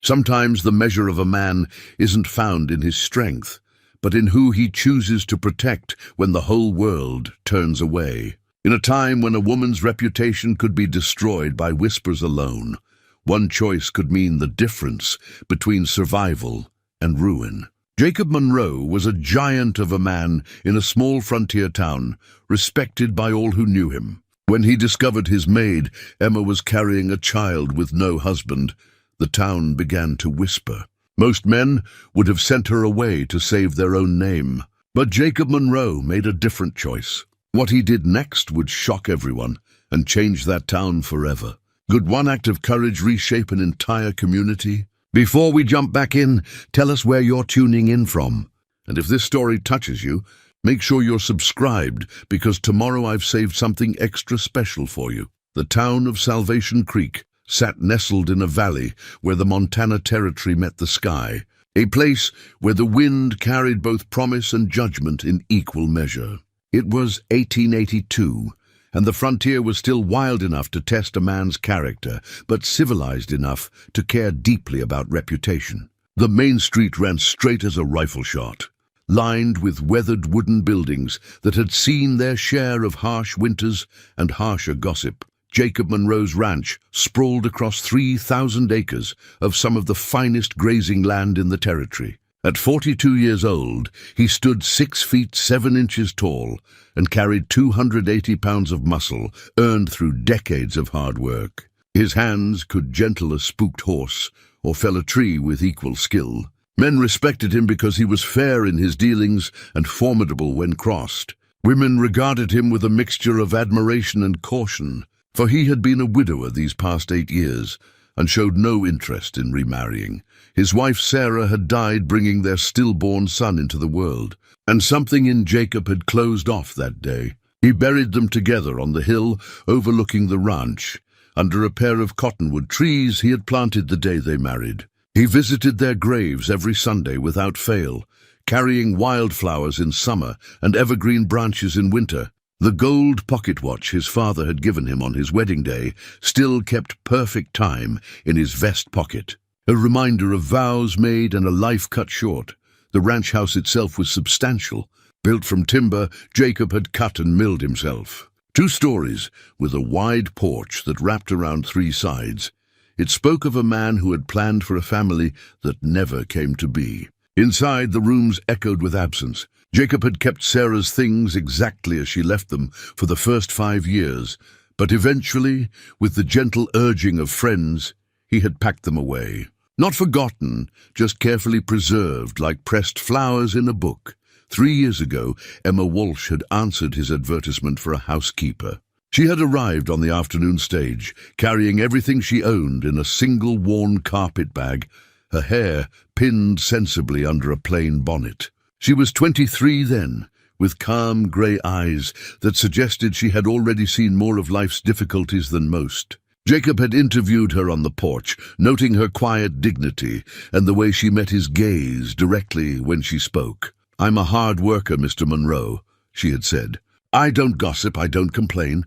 Sometimes the measure of a man isn't found in his strength, but in who he chooses to protect when the whole world turns away. In a time when a woman's reputation could be destroyed by whispers alone, one choice could mean the difference between survival and ruin. Jacob Monroe was a giant of a man in a small frontier town, respected by all who knew him. When he discovered his maid, Emma, was carrying a child with no husband, the town began to whisper. Most men would have sent her away to save their own name, but Jacob Monroe made a different choice. What he did next would shock everyone and change that town forever. Could one act of courage reshape an entire community? Before we jump back in, tell us where you're tuning in from. And if this story touches you, make sure you're subscribed, because tomorrow I've saved something extra special for you. The town of Salvation Creek sat nestled in a valley where the Montana Territory met the sky, a place where the wind carried both promise and judgment in equal measure. It was 1882, and the frontier was still wild enough to test a man's character, but civilized enough to care deeply about reputation. The main street ran straight as a rifle shot, lined with weathered wooden buildings that had seen their share of harsh winters and harsher gossip. Jacob Monroe's ranch sprawled across 3,000 acres of some of the finest grazing land in the territory. At 42 years old, he stood 6 feet 7 inches tall and carried 280 pounds of muscle earned through decades of hard work. His hands could gentle a spooked horse or fell a tree with equal skill. Men respected him because he was fair in his dealings and formidable when crossed. Women regarded him with a mixture of admiration and caution, for he had been a widower these past 8 years and showed no interest in remarrying. His wife Sarah had died bringing their stillborn son into the world, and something in Jacob had closed off that day. He buried them together on the hill overlooking the ranch, under a pair of cottonwood trees he had planted the day they married. He visited their graves every Sunday without fail, carrying wildflowers in summer and evergreen branches in winter. The gold pocket watch his father had given him on his wedding day still kept perfect time in his vest pocket, a reminder of vows made and a life cut short. The ranch house itself was substantial. Built from timber Jacob had cut and milled himself. 2 stories, with a wide porch that wrapped around 3 sides. It spoke of a man who had planned for a family that never came to be. Inside, the rooms echoed with absence. Jacob had kept Sarah's things exactly as she left them for the first 5 years, but eventually, with the gentle urging of friends, he had packed them away. Not forgotten, just carefully preserved like pressed flowers in a book. 3 years ago, Emma Walsh had answered his advertisement for a housekeeper. She had arrived on the afternoon stage, carrying everything she owned in a single worn carpet bag, her hair pinned sensibly under a plain bonnet. She was 23 then, with calm grey eyes that suggested she had already seen more of life's difficulties than most. Jacob had interviewed her on the porch, noting her quiet dignity and the way she met his gaze directly when she spoke. "I'm a hard worker, Mr. Monroe," she had said. "I don't gossip, I don't complain,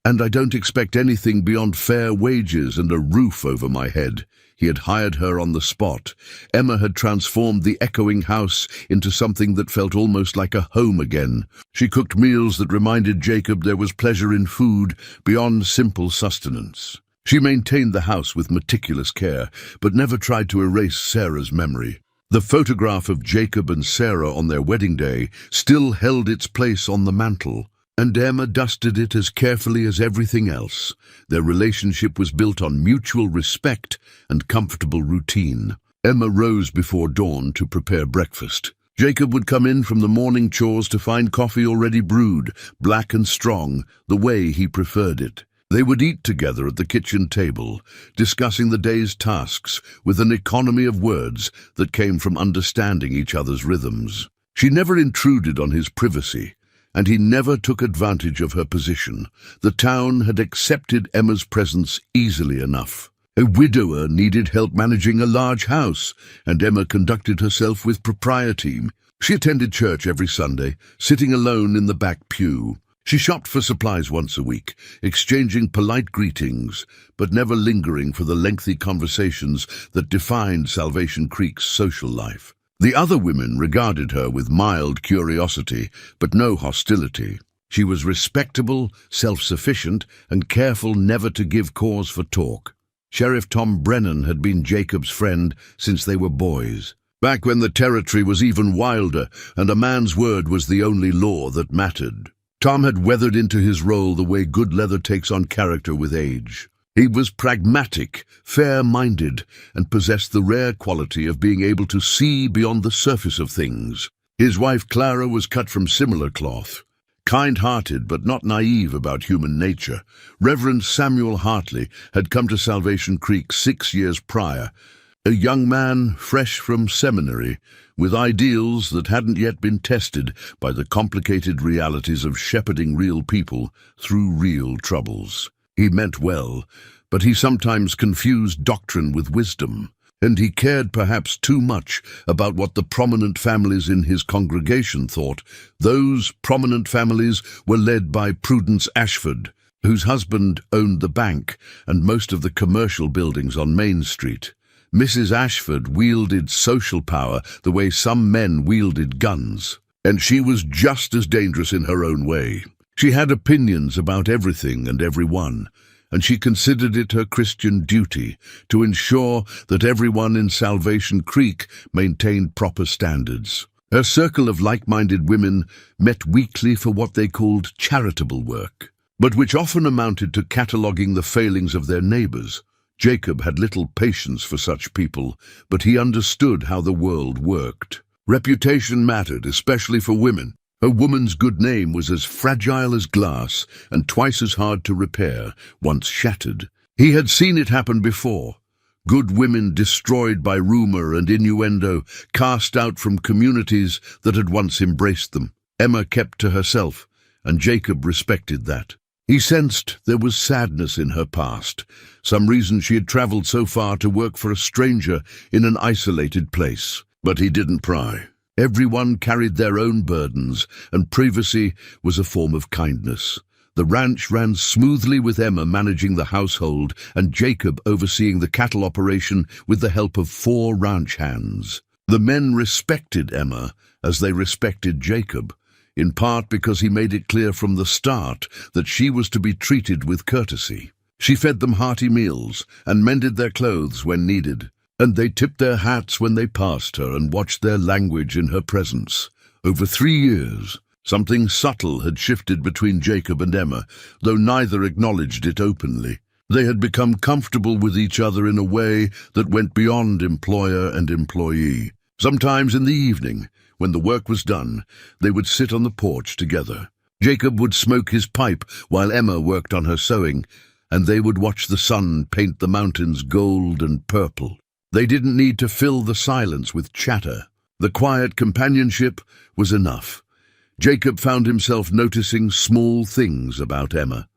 and I don't expect anything beyond fair wages and a roof over my head." He had hired her on the spot. Emma had transformed the echoing house into something that felt almost like a home again. She cooked meals that reminded Jacob there was pleasure in food beyond simple sustenance. She maintained the house with meticulous care, but never tried to erase Sarah's memory. The photograph of Jacob and Sarah on their wedding day still held its place on the mantel, and Emma dusted it as carefully as everything else. Their relationship was built on mutual respect and comfortable routine. Emma rose before dawn to prepare breakfast. Jacob would come in from the morning chores to find coffee already brewed, black and strong, the way he preferred it. They would eat together at the kitchen table, discussing the day's tasks with an economy of words that came from understanding each other's rhythms. She never intruded on his privacy, and he never took advantage of her position. The town had accepted Emma's presence easily enough. A widower needed help managing a large house, and Emma conducted herself with propriety. She attended church every Sunday, sitting alone in the back pew. She shopped for supplies once a week, exchanging polite greetings, but never lingering for the lengthy conversations that defined Salvation Creek's social life. The other women regarded her with mild curiosity, but no hostility. She was respectable, self-sufficient, and careful never to give cause for talk. Sheriff Tom Brennan had been Jacob's friend since they were boys, back when the territory was even wilder and a man's word was the only law that mattered. Tom had weathered into his role the way good leather takes on character with age. He was pragmatic, fair-minded, and possessed the rare quality of being able to see beyond the surface of things. His wife Clara was cut from similar cloth. Kind-hearted but not naive about human nature, Reverend Samuel Hartley had come to Salvation Creek 6 years prior, a young man fresh from seminary, with ideals that hadn't yet been tested by the complicated realities of shepherding real people through real troubles. He meant well, but he sometimes confused doctrine with wisdom, and he cared perhaps too much about what the prominent families in his congregation thought. Those prominent families were led by Prudence Ashford, whose husband owned the bank and most of the commercial buildings on Main Street. Mrs. Ashford wielded social power the way some men wielded guns, and she was just as dangerous in her own way. She had opinions about everything and everyone, and she considered it her Christian duty to ensure that everyone in Salvation Creek maintained proper standards. Her circle of like-minded women met weekly for what they called charitable work, but which often amounted to cataloguing the failings of their neighbors. Jacob had little patience for such people, but he understood how the world worked. Reputation mattered, especially for women. A woman's good name was as fragile as glass and twice as hard to repair, once shattered. He had seen it happen before. Good women destroyed by rumor and innuendo, cast out from communities that had once embraced them. Emma kept to herself, and Jacob respected that. He sensed there was sadness in her past, some reason she had traveled so far to work for a stranger in an isolated place. But he didn't pry. Everyone carried their own burdens, and privacy was a form of kindness. The ranch ran smoothly with Emma managing the household and Jacob overseeing the cattle operation with the help of 4 ranch hands. The men respected Emma as they respected Jacob, in part because he made it clear from the start that she was to be treated with courtesy. She fed them hearty meals and mended their clothes when needed, and they tipped their hats when they passed her and watched their language in her presence. Over 3 years, something subtle had shifted between Jacob and Emma, though neither acknowledged it openly. They had become comfortable with each other in a way that went beyond employer and employee. Sometimes in the evening, when the work was done, they would sit on the porch together. Jacob would smoke his pipe while Emma worked on her sewing, and they would watch the sun paint the mountains gold and purple. They didn't need to fill the silence with chatter. The quiet companionship was enough. Jacob found himself noticing small things about Emma.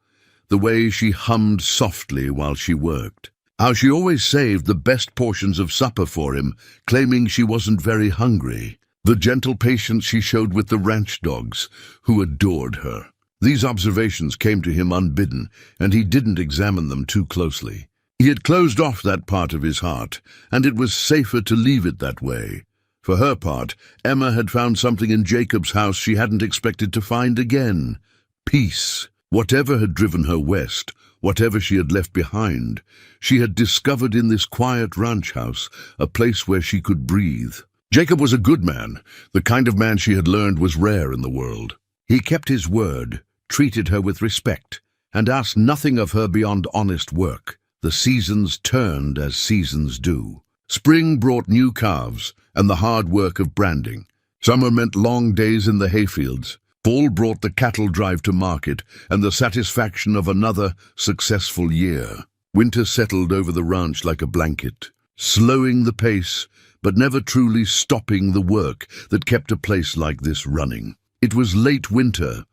The way she hummed softly while she worked. How she always saved the best portions of supper for him, claiming she wasn't very hungry. The gentle patience she showed with the ranch dogs, who adored her. These observations came to him unbidden, and he didn't examine them too closely. He had closed off that part of his heart, and it was safer to leave it that way. For her part, Emma had found something in Jacob's house she hadn't expected to find again. Peace. Whatever had driven her west, whatever she had left behind, she had discovered in this quiet ranch house a place where she could breathe. Jacob was a good man, the kind of man she had learned was rare in the world. He kept his word, treated her with respect, and asked nothing of her beyond honest work. The seasons turned as seasons do. Spring brought new calves and the hard work of branding. Summer meant long days in the hayfields. Fall brought the cattle drive to market and the satisfaction of another successful year. Winter settled over the ranch like a blanket, slowing the pace, but never truly stopping the work that kept a place like this running. It was late winter,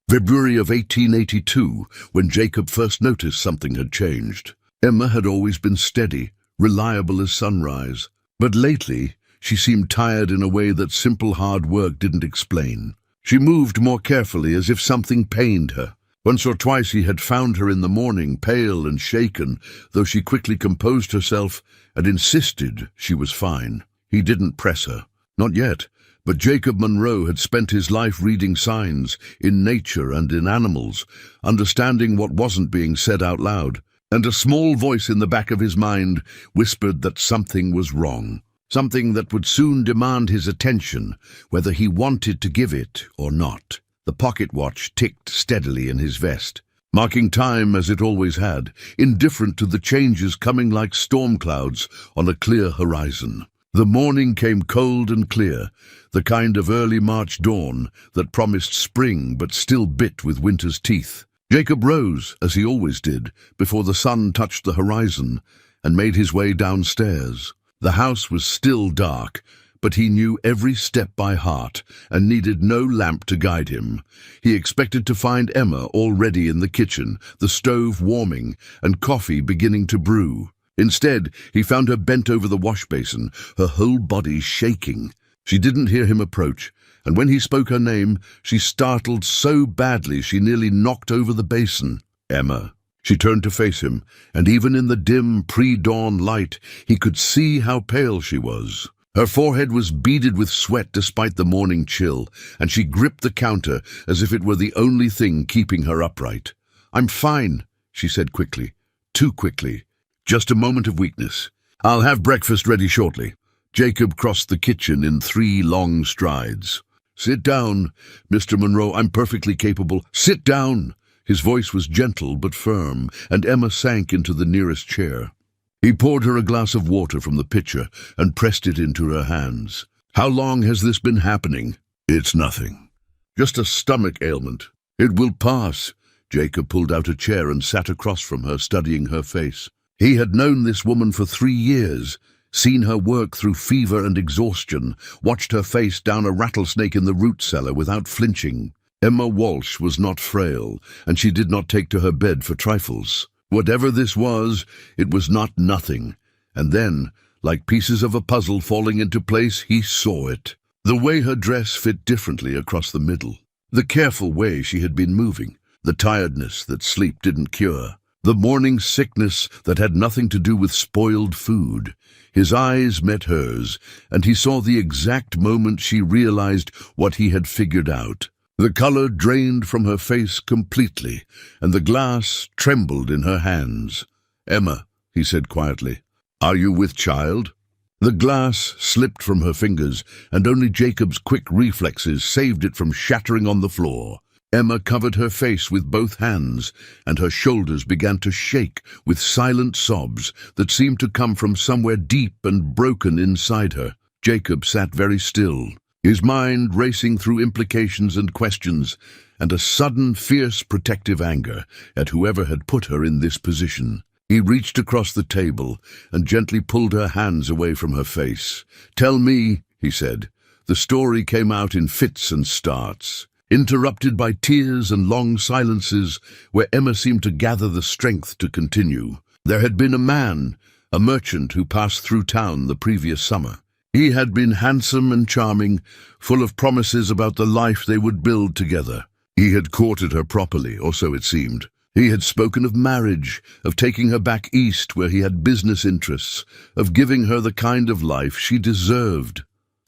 February of 1882, when Jacob first noticed something had changed. Emma had always been steady, reliable as sunrise, but lately she seemed tired in a way that simple hard work didn't explain. She moved more carefully, as if something pained her. Once or twice he had found her in the morning, pale and shaken, though she quickly composed herself and insisted she was fine. He didn't press her. Not yet. But Jacob Monroe had spent his life reading signs in nature and in animals, understanding what wasn't being said out loud, and a small voice in the back of his mind whispered that something was wrong, something that would soon demand his attention, whether he wanted to give it or not. The pocket watch ticked steadily in his vest, marking time as it always had, indifferent to the changes coming like storm clouds on a clear horizon. The morning came cold and clear, the kind of early March dawn that promised spring but still bit with winter's teeth. Jacob rose, as he always did, before the sun touched the horizon, and made his way downstairs. The house was still dark, but he knew every step by heart and needed no lamp to guide him. He expected to find Emma already in the kitchen, the stove warming, and coffee beginning to brew. Instead, he found her bent over the wash basin, her whole body shaking. She didn't hear him approach, and when he spoke her name, she startled so badly she nearly knocked over the basin. Emma. She turned to face him, and even in the dim pre-dawn light, he could see how pale she was. Her forehead was beaded with sweat despite the morning chill, and she gripped the counter as if it were the only thing keeping her upright. "I'm fine," she said quickly. Too quickly. Just a moment of weakness. "I'll have breakfast ready shortly." Jacob crossed the kitchen in 3 long strides. "Sit down, Mr. Monroe. I'm perfectly capable." "Sit down!" His voice was gentle but firm, and Emma sank into the nearest chair. He poured her a glass of water from the pitcher and pressed it into her hands. "How long has this been happening?" "It's nothing. Just a stomach ailment. It will pass." Jacob pulled out a chair and sat across from her, studying her face. He had known this woman for 3 years, seen her work through fever and exhaustion, watched her face down a rattlesnake in the root cellar without flinching. Emma Walsh was not frail, and she did not take to her bed for trifles. Whatever this was, it was not nothing. And then, like pieces of a puzzle falling into place, he saw it. The way her dress fit differently across the middle. The careful way she had been moving. The tiredness that sleep didn't cure. The morning sickness that had nothing to do with spoiled food. His eyes met hers, and he saw the exact moment she realized what he had figured out. The color drained from her face completely, and the glass trembled in her hands. "Emma," he said quietly, "are you with child?" The glass slipped from her fingers, and only Jacob's quick reflexes saved it from shattering on the floor. Emma covered her face with both hands, and her shoulders began to shake with silent sobs that seemed to come from somewhere deep and broken inside her. Jacob sat very still, his mind racing through implications and questions, and a sudden fierce protective anger at whoever had put her in this position. He reached across the table and gently pulled her hands away from her face. "Tell me," he said. The story came out in fits and starts, interrupted by tears and long silences where Emma seemed to gather the strength to continue. There had been a man, a merchant who passed through town the previous summer. He had been handsome and charming, full of promises about the life they would build together. He had courted her properly, or so it seemed. He had spoken of marriage, of taking her back east where he had business interests, of giving her the kind of life she deserved.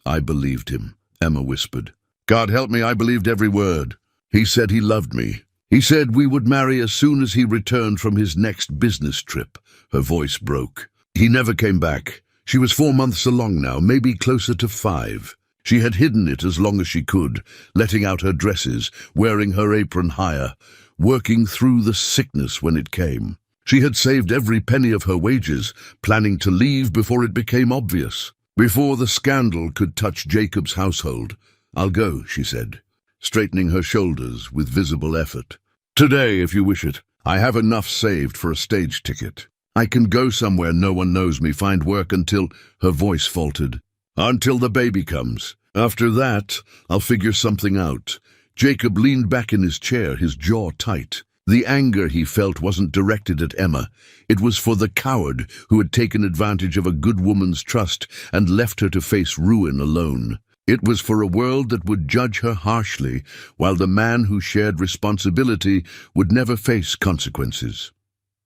"I believed him," Emma whispered. "God help me, I believed every word. He said he loved me. He said we would marry as soon as he returned from his next business trip." Her voice broke. "He never came back. She was 4 months along now, maybe closer to 5. She had hidden it as long as she could, letting out her dresses, wearing her apron higher, working through the sickness when it came. She had saved every penny of her wages, planning to leave before it became obvious, before the scandal could touch Jacob's household. "I'll go," she said, straightening her shoulders with visible effort. "Today, if you wish it. I have enough saved for a stage ticket. I can go somewhere no one knows me, find work until—" Her voice faltered. "Until the baby comes. After that, I'll figure something out." Jacob leaned back in his chair, his jaw tight. The anger he felt wasn't directed at Emma. It was for the coward who had taken advantage of a good woman's trust and left her to face ruin alone. It was for a world that would judge her harshly, while the man who shared responsibility would never face consequences.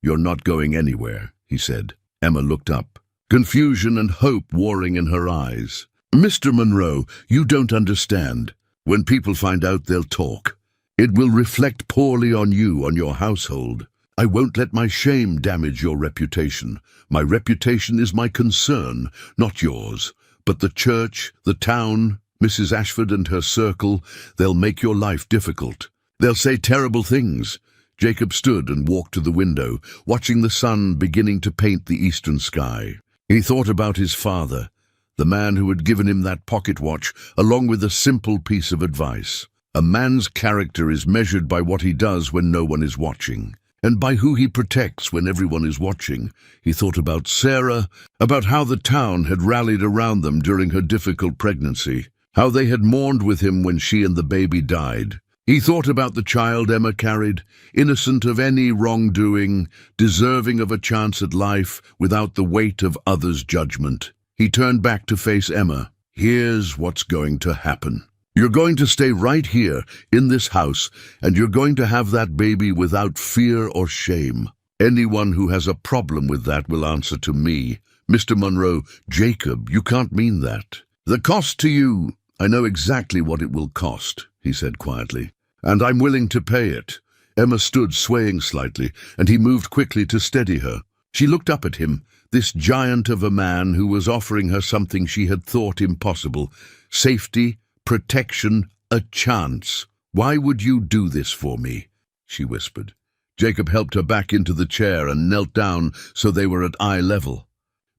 "You're not going anywhere," he said. Emma looked up, confusion and hope warring in her eyes. "Mr. Monroe, you don't understand. When people find out, they'll talk. It will reflect poorly on you, on your household. I won't let my shame damage your reputation. My reputation is my concern, not yours. But the church, the town, Mrs. Ashford and her circle, they'll make your life difficult. They'll say terrible things." Jacob stood and walked to the window, watching the sun beginning to paint the eastern sky. He thought about his father, the man who had given him that pocket watch, along with a simple piece of advice. A man's character is measured by what he does when no one is watching, and by who he protects when everyone is watching. He thought about Sarah, about how the town had rallied around them during her difficult pregnancy, how they had mourned with him when she and the baby died. He thought about the child Emma carried, innocent of any wrongdoing, deserving of a chance at life without the weight of others' judgment. He turned back to face Emma. "Here's what's going to happen. You're going to stay right here, in this house, and you're going to have that baby without fear or shame. Anyone who has a problem with that will answer to me. Mr. Monroe, Jacob, you can't mean that. The cost to you, I know exactly what it will cost," he said quietly, "and I'm willing to pay it." Emma stood swaying slightly, and he moved quickly to steady her. She looked up at him, this giant of a man who was offering her something she had thought impossible: safety, protection, a chance. "Why would you do this for me?" she whispered. Jacob helped her back into the chair and knelt down so they were at eye level.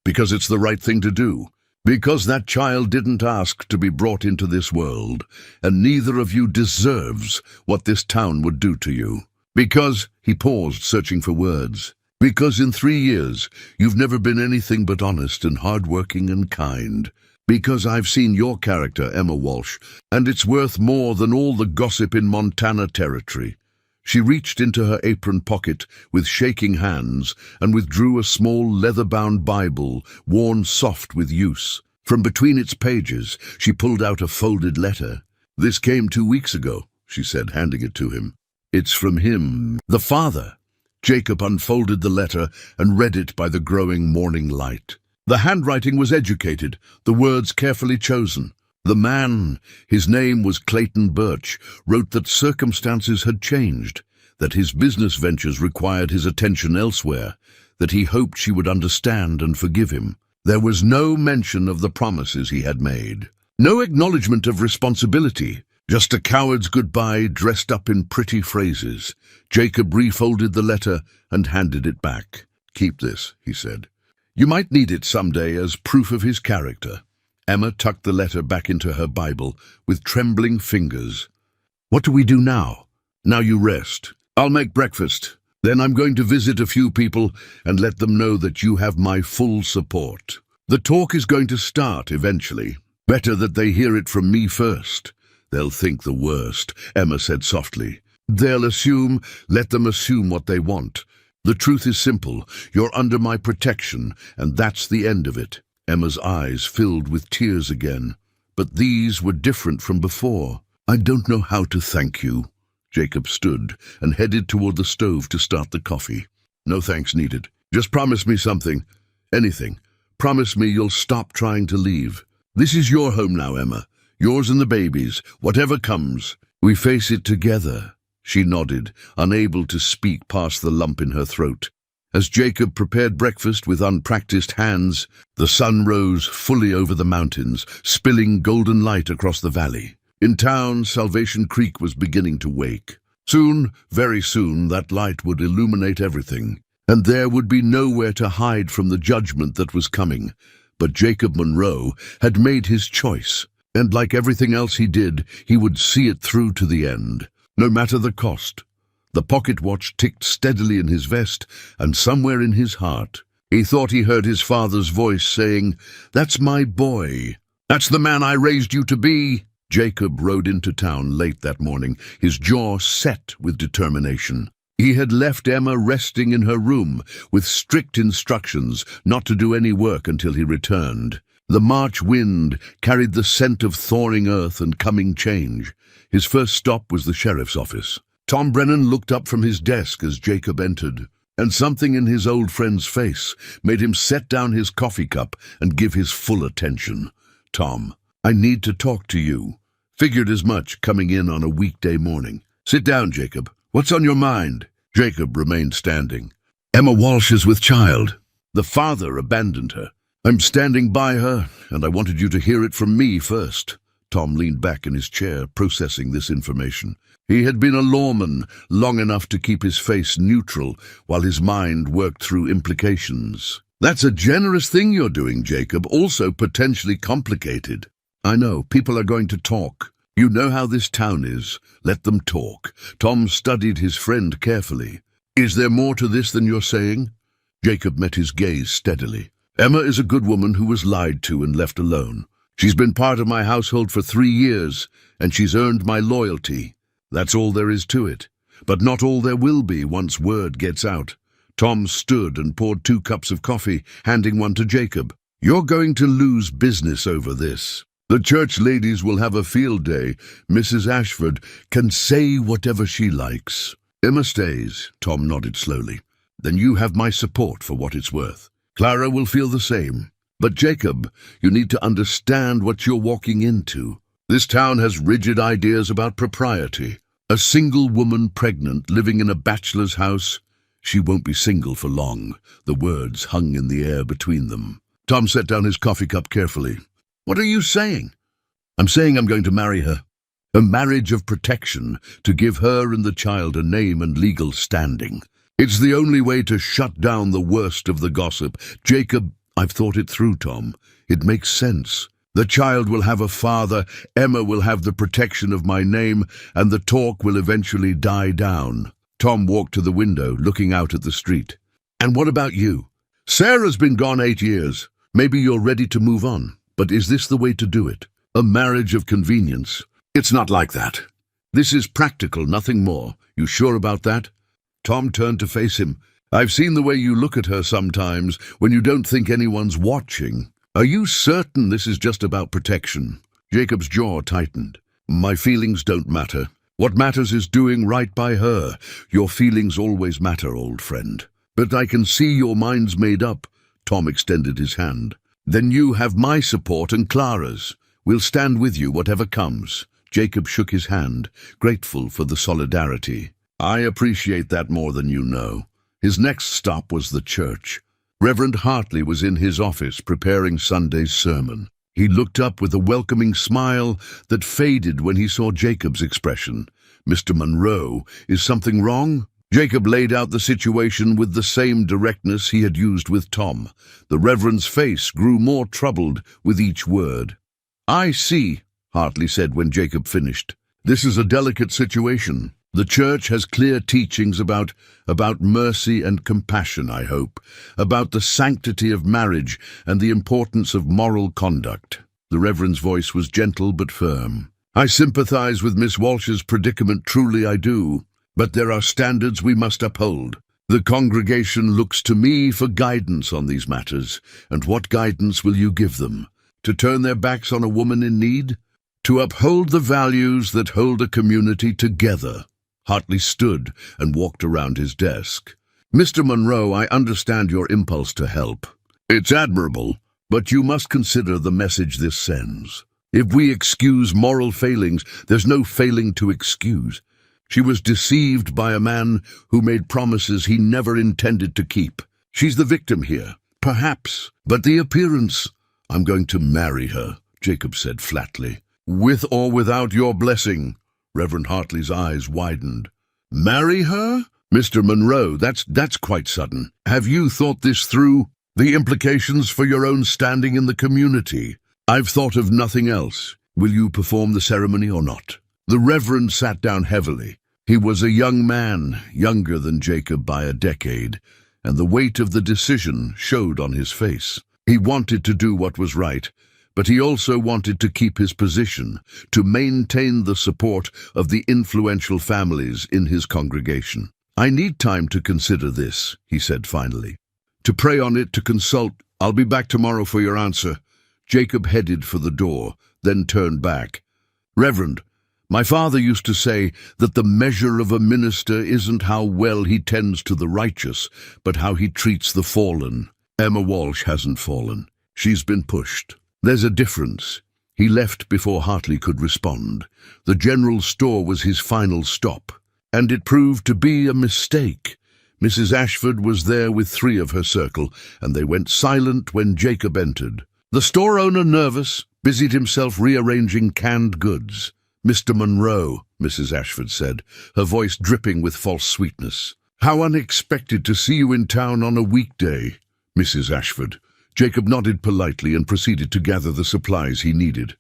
"Because it's the right thing to do. Because that child didn't ask to be brought into this world, and neither of you deserves what this town would do to you. Because," he paused, searching for words, "because in 3 years you've never been anything but honest and hard-working and kind. Because I've seen your character, Emma Walsh, and it's worth more than all the gossip in Montana Territory." She reached into her apron pocket with shaking hands and withdrew a small leather-bound Bible, worn soft with use. From between its pages, she pulled out a folded letter. "This came 2 weeks ago," she said, handing it to him. "It's from him, the father." Jacob unfolded the letter and read it by the growing morning light. The handwriting was educated, the words carefully chosen. The man, his name was Clayton Birch, wrote that circumstances had changed, that his business ventures required his attention elsewhere, that he hoped she would understand and forgive him. There was no mention of the promises he had made, no acknowledgement of responsibility, just a coward's goodbye dressed up in pretty phrases. Jacob refolded the letter and handed it back. "Keep this," he said. "You might need it someday as proof of his character." Emma tucked the letter back into her Bible with trembling fingers. "What do we do now?" "Now you rest. I'll make breakfast. Then I'm going to visit a few people and let them know that you have my full support. The talk is going to start eventually. Better that they hear it from me first. They'll think the worst," Emma said softly. "They'll assume, let them assume what they want. The truth is simple. You're under my protection, and that's the end of it." Emma's eyes filled with tears again. But these were different from before. "I don't know how to thank you." Jacob stood and headed toward the stove to start the coffee. "No thanks needed. Just promise me something. Anything. Promise me you'll stop trying to leave. This is your home now, Emma. Yours and the baby's, whatever comes. We face it together." She nodded, unable to speak past the lump in her throat. As Jacob prepared breakfast with unpracticed hands, the sun rose fully over the mountains, spilling golden light across the valley. In town, Salvation Creek was beginning to wake. Soon, very soon, that light would illuminate everything, and there would be nowhere to hide from the judgment that was coming. But Jacob Monroe had made his choice, and like everything else he did, he would see it through to the end, no matter the cost. The pocket watch ticked steadily in his vest, and somewhere in his heart, he thought he heard his father's voice saying, "That's my boy. That's the man I raised you to be." Jacob rode into town late that morning, his jaw set with determination. He had left Emma resting in her room, with strict instructions not to do any work until he returned. The March wind carried the scent of thawing earth and coming change. His first stop was the sheriff's office. Tom Brennan looked up from his desk as Jacob entered, and something in his old friend's face made him set down his coffee cup and give his full attention. "Tom, I need to talk to you." Figured as much coming in on a weekday morning. "Sit down, Jacob. What's on your mind?" Jacob remained standing. "Emma Walsh is with child. The father abandoned her. I'm standing by her, and I wanted you to hear it from me first." Tom leaned back in his chair, processing this information. He had been a lawman long enough to keep his face neutral while his mind worked through implications. "That's a generous thing you're doing, Jacob, also potentially complicated." "I know, people are going to talk. You know how this town is. Let them talk." Tom studied his friend carefully. "Is there more to this than you're saying?" Jacob met his gaze steadily. "Emma is a good woman who was lied to and left alone. She's been part of my household for 3 years, and she's earned my loyalty. That's all there is to it. But not all there will be once word gets out." Tom stood and poured 2 cups of coffee, handing one to Jacob. "You're going to lose business over this. The church ladies will have a field day. Mrs. Ashford can say whatever she likes." "Emma stays," Tom nodded slowly. "Then you have my support for what it's worth. Clara will feel the same. But Jacob, you need to understand what you're walking into. This town has rigid ideas about propriety. A single woman pregnant living in a bachelor's house, she won't be single for long." The words hung in the air between them. Tom set down his coffee cup carefully. "What are you saying?" "I'm saying I'm going to marry her. A marriage of protection to give her and the child a name and legal standing. It's the only way to shut down the worst of the gossip." "Jacob, I've thought it through, Tom. It makes sense. The child will have a father, Emma will have the protection of my name, and the talk will eventually die down." Tom walked to the window, looking out at the street. "And what about you? Sarah's been gone 8 years. Maybe you're ready to move on. But is this the way to do it? A marriage of convenience? It's not like that. This is practical, nothing more. You sure about that?" Tom turned to face him. "I've seen the way you look at her sometimes when you don't think anyone's watching. Are you certain this is just about protection?" Jacob's jaw tightened. "My feelings don't matter. What matters is doing right by her. Your feelings always matter, old friend. But I can see your mind's made up." Tom extended his hand. "Then you have my support and Clara's. We'll stand with you whatever comes." Jacob shook his hand, grateful for the solidarity. "I appreciate that more than you know." His next stop was the church. Reverend Hartley was in his office preparing Sunday's sermon. He looked up with a welcoming smile that faded when he saw Jacob's expression. "Mr. Monroe, is something wrong?" Jacob laid out the situation with the same directness he had used with Tom. The Reverend's face grew more troubled with each word. "I see," Hartley said when Jacob finished. "This is a delicate situation. The church has clear teachings about mercy and compassion, I hope, about the sanctity of marriage and the importance of moral conduct." The Reverend's voice was gentle but firm. "I sympathize with Miss Walsh's predicament, truly I do, but there are standards we must uphold. The congregation looks to me for guidance on these matters, and what guidance will you give them? To turn their backs on a woman in need? To uphold the values that hold a community together?" Hartley stood and walked around his desk. "Mr. Monroe, I understand your impulse to help. It's admirable, but you must consider the message this sends. If we excuse moral failings, there's no failing to excuse. She was deceived by a man who made promises he never intended to keep. She's the victim here, perhaps, but the appearance—" "I'm going to marry her," Jacob said flatly. "With or without your blessing." Reverend Hartley's eyes widened. "Marry her? Mr. Monroe, that's quite sudden. Have you thought this through? The implications for your own standing in the community?" "I've thought of nothing else. Will you perform the ceremony or not?" The Reverend sat down heavily. He was a young man, younger than Jacob by a decade, and the weight of the decision showed on his face. He wanted to do what was right, but he also wanted to keep his position, to maintain the support of the influential families in his congregation. "I need time to consider this," he said finally. "To pray on it, to consult. I'll be back tomorrow for your answer." Jacob headed for the door, then turned back. "Reverend, my father used to say that the measure of a minister isn't how well he tends to the righteous, but how he treats the fallen. Emma Walsh hasn't fallen. She's been pushed. There's a difference." He left before Hartley could respond. The general store was his final stop, and it proved to be a mistake. Mrs. Ashford was there with 3 of her circle, and they went silent when Jacob entered. The store owner, nervous, busied himself rearranging canned goods. "Mr. Monroe," Mrs. Ashford said, her voice dripping with false sweetness. "How unexpected to see you in town on a weekday, Mrs. Ashford." Jacob nodded politely and proceeded to gather the supplies he needed.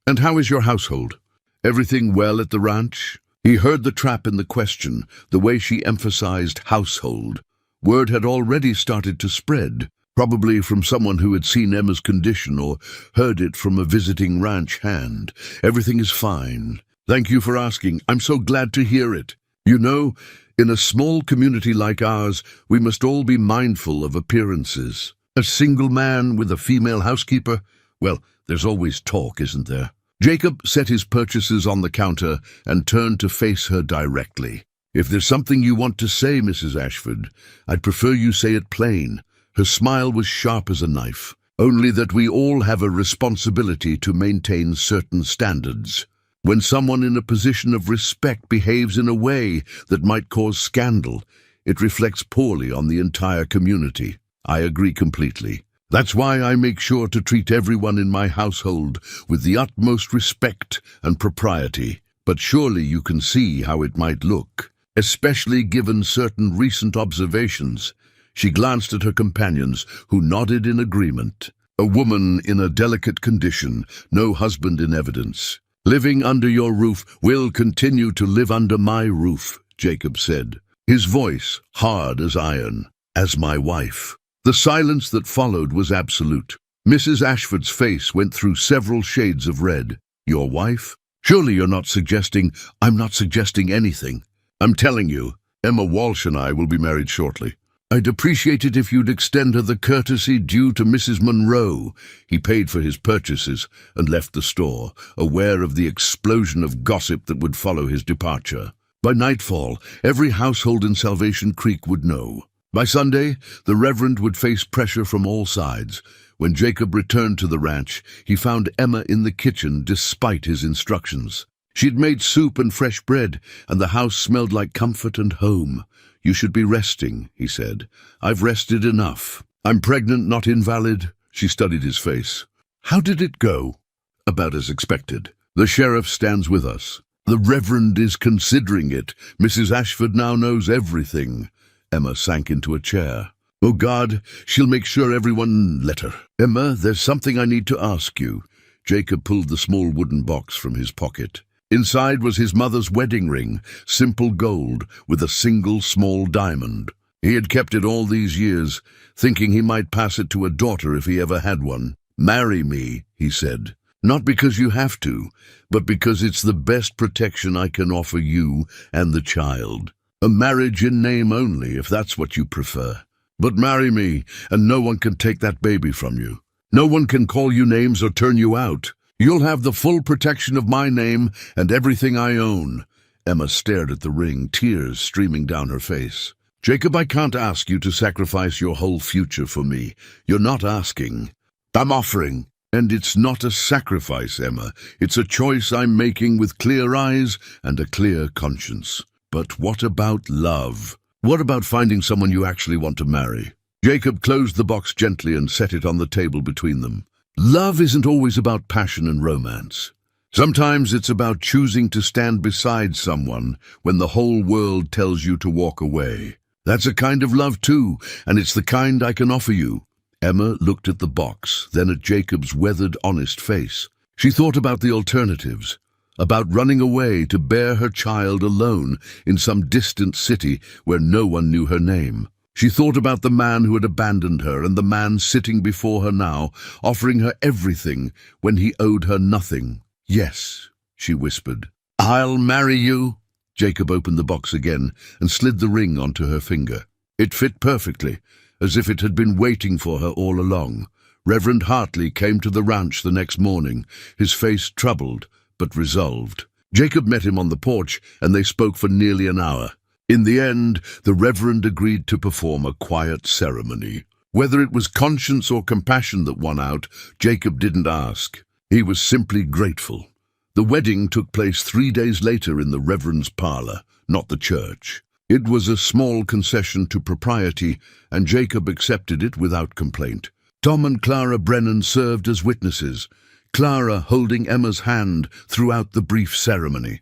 "And how is your household? Everything well at the ranch?" He heard the trap in the question, the way she emphasized household. Word had already started to spread, probably from someone who had seen Emma's condition or heard it from a visiting ranch hand. "Everything is fine. Thank you for asking. I'm so glad to hear it. You know, in a small community like ours, we must all be mindful of appearances. A single man with a female housekeeper? Well, there's always talk, isn't there?" Jacob set his purchases on the counter and turned to face her directly. "If there's something you want to say, Mrs. Ashford, I'd prefer you say it plain." Her smile was sharp as a knife. "Only that we all have a responsibility to maintain certain standards. When someone in a position of respect behaves in a way that might cause scandal, it reflects poorly on the entire community." "I agree completely. That's why I make sure to treat everyone in my household with the utmost respect and propriety. But surely you can see how it might look, especially given certain recent observations." She glanced at her companions, who nodded in agreement. "A woman in a delicate condition, no husband in evidence. Living under your roof will continue to live under my roof," Jacob said, his voice hard as iron. "As my wife." The silence that followed was absolute. Mrs. Ashford's face went through several shades of red. "Your wife? Surely you're not suggesting—" "I'm not suggesting anything. I'm telling you, Emma Walsh and I will be married shortly. I'd appreciate it if you'd extend her the courtesy due to Mrs. Monroe." He paid for his purchases and left the store, aware of the explosion of gossip that would follow his departure. By nightfall, every household in Salvation Creek would know. By Sunday, the Reverend would face pressure from all sides. When Jacob returned to the ranch, he found Emma in the kitchen despite his instructions. She'd made soup and fresh bread, and the house smelled like comfort and home. "You should be resting," he said. "I've rested enough." "I'm pregnant, not invalid." She studied his face. "How did it go?" "About as expected. The sheriff stands with us. The Reverend is considering it. Mrs. Ashford now knows everything." Emma sank into a chair. "Oh God, she'll make sure everyone let her." "Emma, there's something I need to ask you." Jacob pulled the small wooden box from his pocket. Inside was his mother's wedding ring, simple gold, with a single small diamond. He had kept it all these years, thinking he might pass it to a daughter if he ever had one. "Marry me," he said. "Not because you have to, but because it's the best protection I can offer you and the child. A marriage in name only, if that's what you prefer. But marry me, and no one can take that baby from you. No one can call you names or turn you out. You'll have the full protection of my name and everything I own." Emma stared at the ring, tears streaming down her face. "Jacob, I can't ask you to sacrifice your whole future for me. You're not asking. I'm offering. And it's not a sacrifice, Emma. It's a choice I'm making with clear eyes and a clear conscience. But what about love? What about finding someone you actually want to marry?" Jacob closed the box gently and set it on the table between them. "Love isn't always about passion and romance. Sometimes it's about choosing to stand beside someone when the whole world tells you to walk away. That's a kind of love too, and it's the kind I can offer you." Emma looked at the box, then at Jacob's weathered, honest face. She thought about the alternatives, about running away to bear her child alone in some distant city where no one knew her name. She thought about the man who had abandoned her and the man sitting before her now, offering her everything when he owed her nothing. "Yes," she whispered. "I'll marry you." Jacob opened the box again and slid the ring onto her finger. It fit perfectly, as if it had been waiting for her all along. Reverend Hartley came to the ranch the next morning, his face troubled but resolved. Jacob met him on the porch, and they spoke for nearly an hour. In the end, the Reverend agreed to perform a quiet ceremony. Whether it was conscience or compassion that won out, Jacob didn't ask. He was simply grateful. The wedding took place 3 days later in the Reverend's parlor, not the church. It was a small concession to propriety, and Jacob accepted it without complaint. Tom and Clara Brennan served as witnesses, Clara holding Emma's hand throughout the brief ceremony.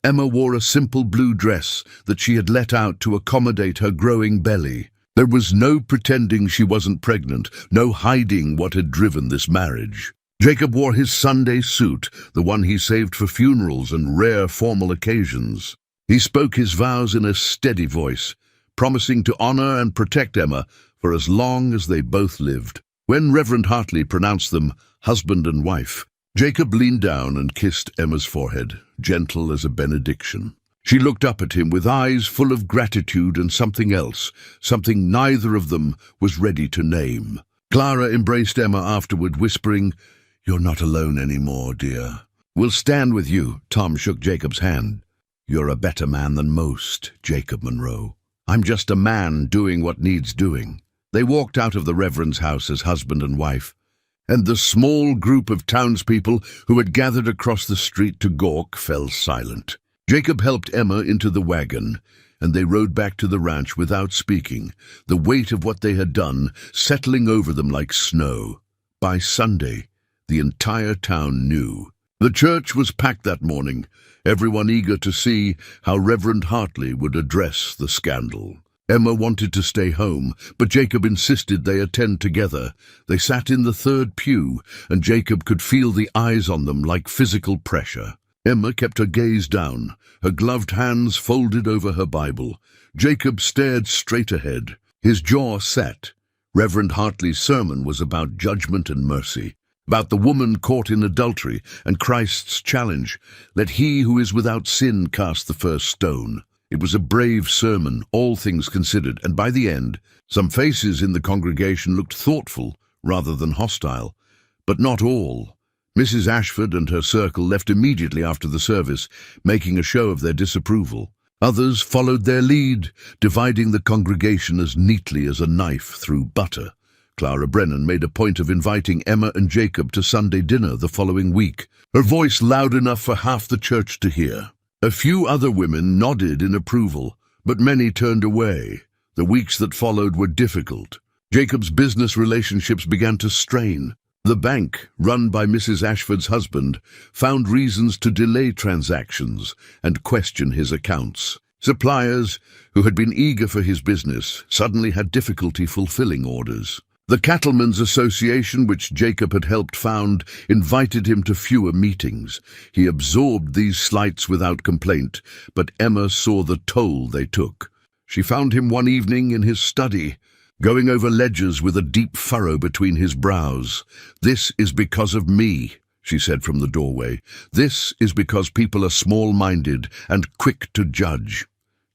Emma wore a simple blue dress that she had let out to accommodate her growing belly. There was no pretending she wasn't pregnant, no hiding what had driven this marriage. Jacob wore his Sunday suit, the one he saved for funerals and rare formal occasions. He spoke his vows in a steady voice, promising to honor and protect Emma for as long as they both lived. When Reverend Hartley pronounced them husband and wife, Jacob leaned down and kissed Emma's forehead, gentle as a benediction. She looked up at him with eyes full of gratitude and something else, something neither of them was ready to name. Clara embraced Emma afterward, whispering, "You're not alone anymore, dear. We'll stand with you." Tom shook Jacob's hand. "You're a better man than most, Jacob Monroe. I'm just a man doing what needs doing." They walked out of the Reverend's house as husband and wife, and the small group of townspeople who had gathered across the street to gawk fell silent. Jacob helped Emma into the wagon, and they rode back to the ranch without speaking, the weight of what they had done settling over them like snow. By Sunday, the entire town knew. The church was packed that morning, everyone eager to see how Reverend Hartley would address the scandal. Emma wanted to stay home, but Jacob insisted they attend together. They sat in the third pew, and Jacob could feel the eyes on them like physical pressure. Emma kept her gaze down, her gloved hands folded over her Bible. Jacob stared straight ahead, his jaw set. Reverend Hartley's sermon was about judgment and mercy, about the woman caught in adultery and Christ's challenge, "Let he who is without sin cast the first stone." It was a brave sermon, all things considered, and by the end, some faces in the congregation looked thoughtful rather than hostile. But not all. Mrs. Ashford and her circle left immediately after the service, making a show of their disapproval. Others followed their lead, dividing the congregation as neatly as a knife through butter. Clara Brennan made a point of inviting Emma and Jacob to Sunday dinner the following week, her voice loud enough for half the church to hear. A few other women nodded in approval, but many turned away. The weeks that followed were difficult. Jacob's business relationships began to strain. The bank, run by Mrs. Ashford's husband, found reasons to delay transactions and question his accounts. Suppliers, who had been eager for his business, suddenly had difficulty fulfilling orders. The Cattlemen's Association, which Jacob had helped found, invited him to fewer meetings. He absorbed these slights without complaint, but Emma saw the toll they took. She found him one evening in his study, going over ledgers with a deep furrow between his brows. "This is because of me," she said from the doorway. "This is because people are small-minded and quick to judge.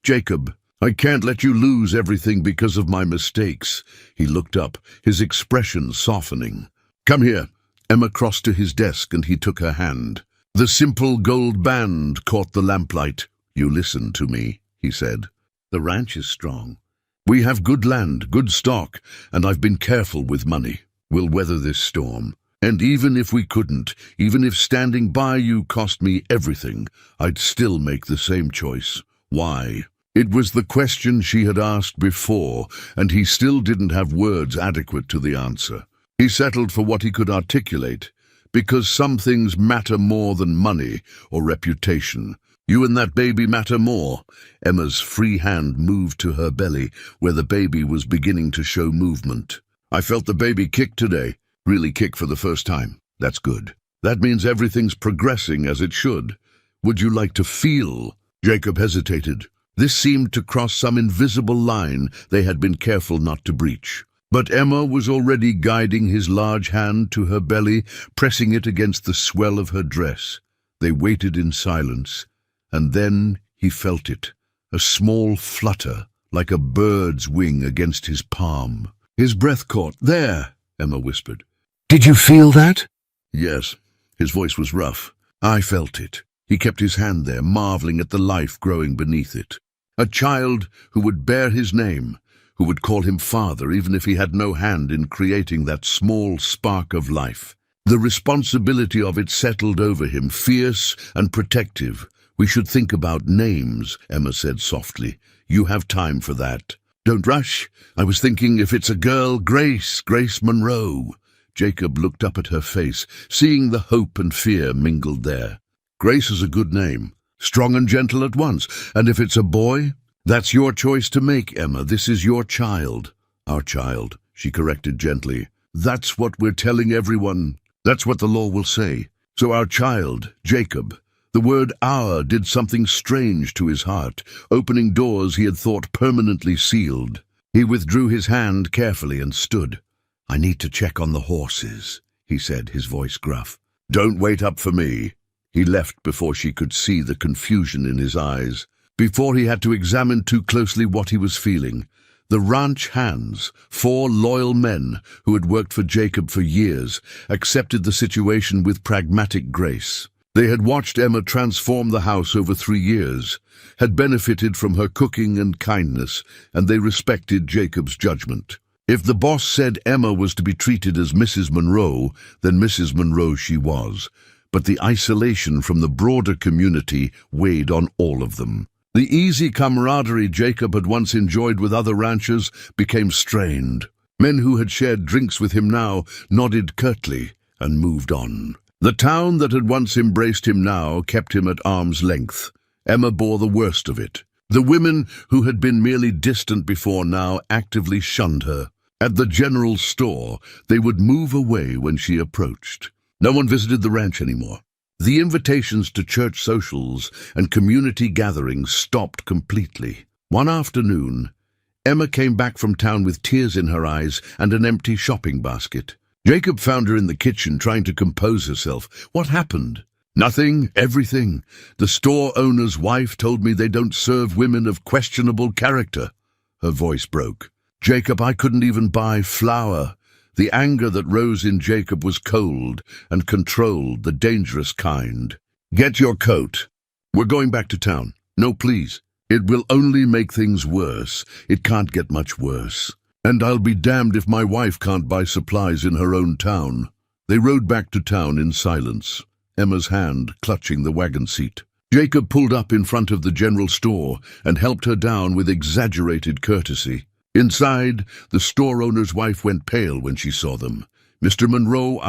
Jacob, I can't let you lose everything because of my mistakes." He looked up, his expression softening. "Come here." Emma crossed to his desk and he took her hand. The simple gold band caught the lamplight. "You listen to me," he said. "The ranch is strong. We have good land, good stock, and I've been careful with money. We'll weather this storm. And even if we couldn't, even if standing by you cost me everything, I'd still make the same choice. Why?" It was the question she had asked before, and he still didn't have words adequate to the answer. He settled for what he could articulate, because some things matter more than money or reputation. "You and that baby matter more." Emma's free hand moved to her belly, where the baby was beginning to show movement. "I felt the baby kick today, really kick for the first time. That's good. That means everything's progressing as it should. Would you like to feel?" Jacob hesitated. This seemed to cross some invisible line they had been careful not to breach. But Emma was already guiding his large hand to her belly, pressing it against the swell of her dress. They waited in silence, and then he felt it, a small flutter, like a bird's wing against his palm. His breath caught. "There," Emma whispered. Did you feel that? Yes. His voice was rough. I felt it. He kept his hand there, marveling at the life growing beneath it. A child who would bear his name, who would call him father even if he had no hand in creating that small spark of life. The responsibility of it settled over him, fierce and protective. We should think about names, Emma said softly. You have time for that. Don't rush. I was thinking if it's a girl, Grace Monroe. Jacob looked up at her face, seeing the hope and fear mingled there. Grace is a good name, strong and gentle at once. And if it's a boy, that's your choice to make, Emma. This is your child. Our child, she corrected gently. That's what we're telling everyone. That's what the law will say. So our child, Jacob. The word "our" did something strange to his heart, opening doors he had thought permanently sealed. He withdrew his hand carefully and stood. I need to check on the horses, he said, his voice gruff. Don't wait up for me. He left before she could see the confusion in his eyes, before he had to examine too closely what he was feeling. The ranch hands, 4 loyal men who had worked for Jacob for years, accepted the situation with pragmatic grace. They had watched Emma transform the house over 3 years, had benefited from her cooking and kindness, and they respected Jacob's judgment. If the boss said Emma was to be treated as Mrs. Monroe, then Mrs. Monroe she was. But the isolation from the broader community weighed on all of them. The easy camaraderie Jacob had once enjoyed with other ranchers became strained. Men who had shared drinks with him now nodded curtly and moved on. The town that had once embraced him now kept him at arm's length. Emma bore the worst of it. The women who had been merely distant before now actively shunned her. At the general store, they would move away when she approached. No one visited the ranch anymore. The invitations to church socials and community gatherings stopped completely. One afternoon, Emma came back from town with tears in her eyes and an empty shopping basket. Jacob found her in the kitchen trying to compose herself. What happened? Nothing, everything. The store owner's wife told me they don't serve women of questionable character. Her voice broke. Jacob, I couldn't even buy flour. The anger that rose in Jacob was cold and controlled, the dangerous kind. Get your coat. We're going back to town. No, please. It will only make things worse. It can't get much worse. And I'll be damned if my wife can't buy supplies in her own town. They rode back to town in silence, Emma's hand clutching the wagon seat. Jacob pulled up in front of the general store and helped her down with exaggerated courtesy. Inside, the store owner's wife went pale when she saw them. Mr. Monroe,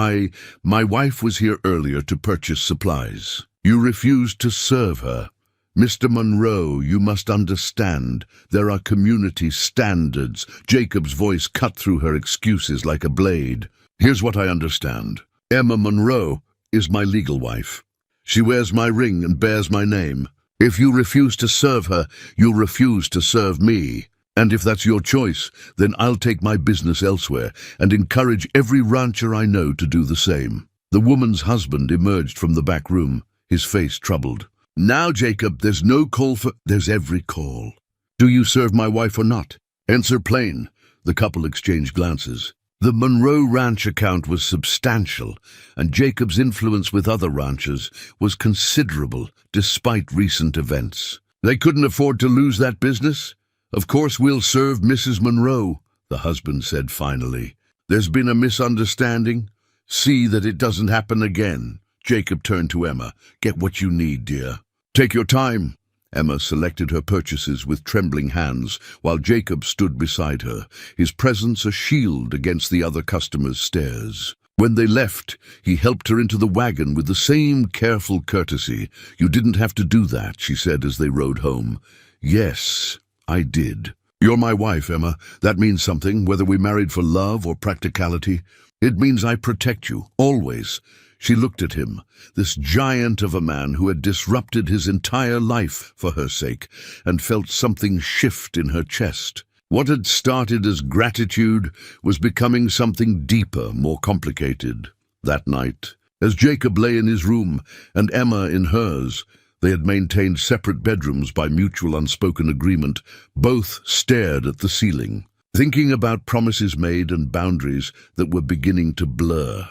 my wife was here earlier to purchase supplies. You refused to serve her. Mr. Monroe, you must understand, there are community standards. Jacob's voice cut through her excuses like a blade. Here's what I understand. Emma Monroe is my legal wife. She wears my ring and bears my name. If you refuse to serve her, you refuse to serve me. And if that's your choice, then I'll take my business elsewhere and encourage every rancher I know to do the same. The woman's husband emerged from the back room, his face troubled. Now, Jacob, there's no call for... There's every call. Do you serve my wife or not? Answer plain. The couple exchanged glances. The Monroe Ranch account was substantial, and Jacob's influence with other ranchers was considerable despite recent events. They couldn't afford to lose that business? Of course we'll serve Mrs. Monroe, the husband said finally. There's been a misunderstanding. See that it doesn't happen again. Jacob turned to Emma. Get what you need, dear. Take your time. Emma selected her purchases with trembling hands, while Jacob stood beside her, his presence a shield against the other customers' stares. When they left, he helped her into the wagon with the same careful courtesy. You didn't have to do that, she said as they rode home. Yes, I did. You're my wife, Emma. That means something, whether we married for love or practicality. It means I protect you, always. She looked at him, this giant of a man who had disrupted his entire life for her sake, and felt something shift in her chest. What had started as gratitude was becoming something deeper, more complicated. That night, as Jacob lay in his room and Emma in hers, they had maintained separate bedrooms by mutual unspoken agreement. Both stared at the ceiling. thinking about promises made and boundaries that were beginning to blur.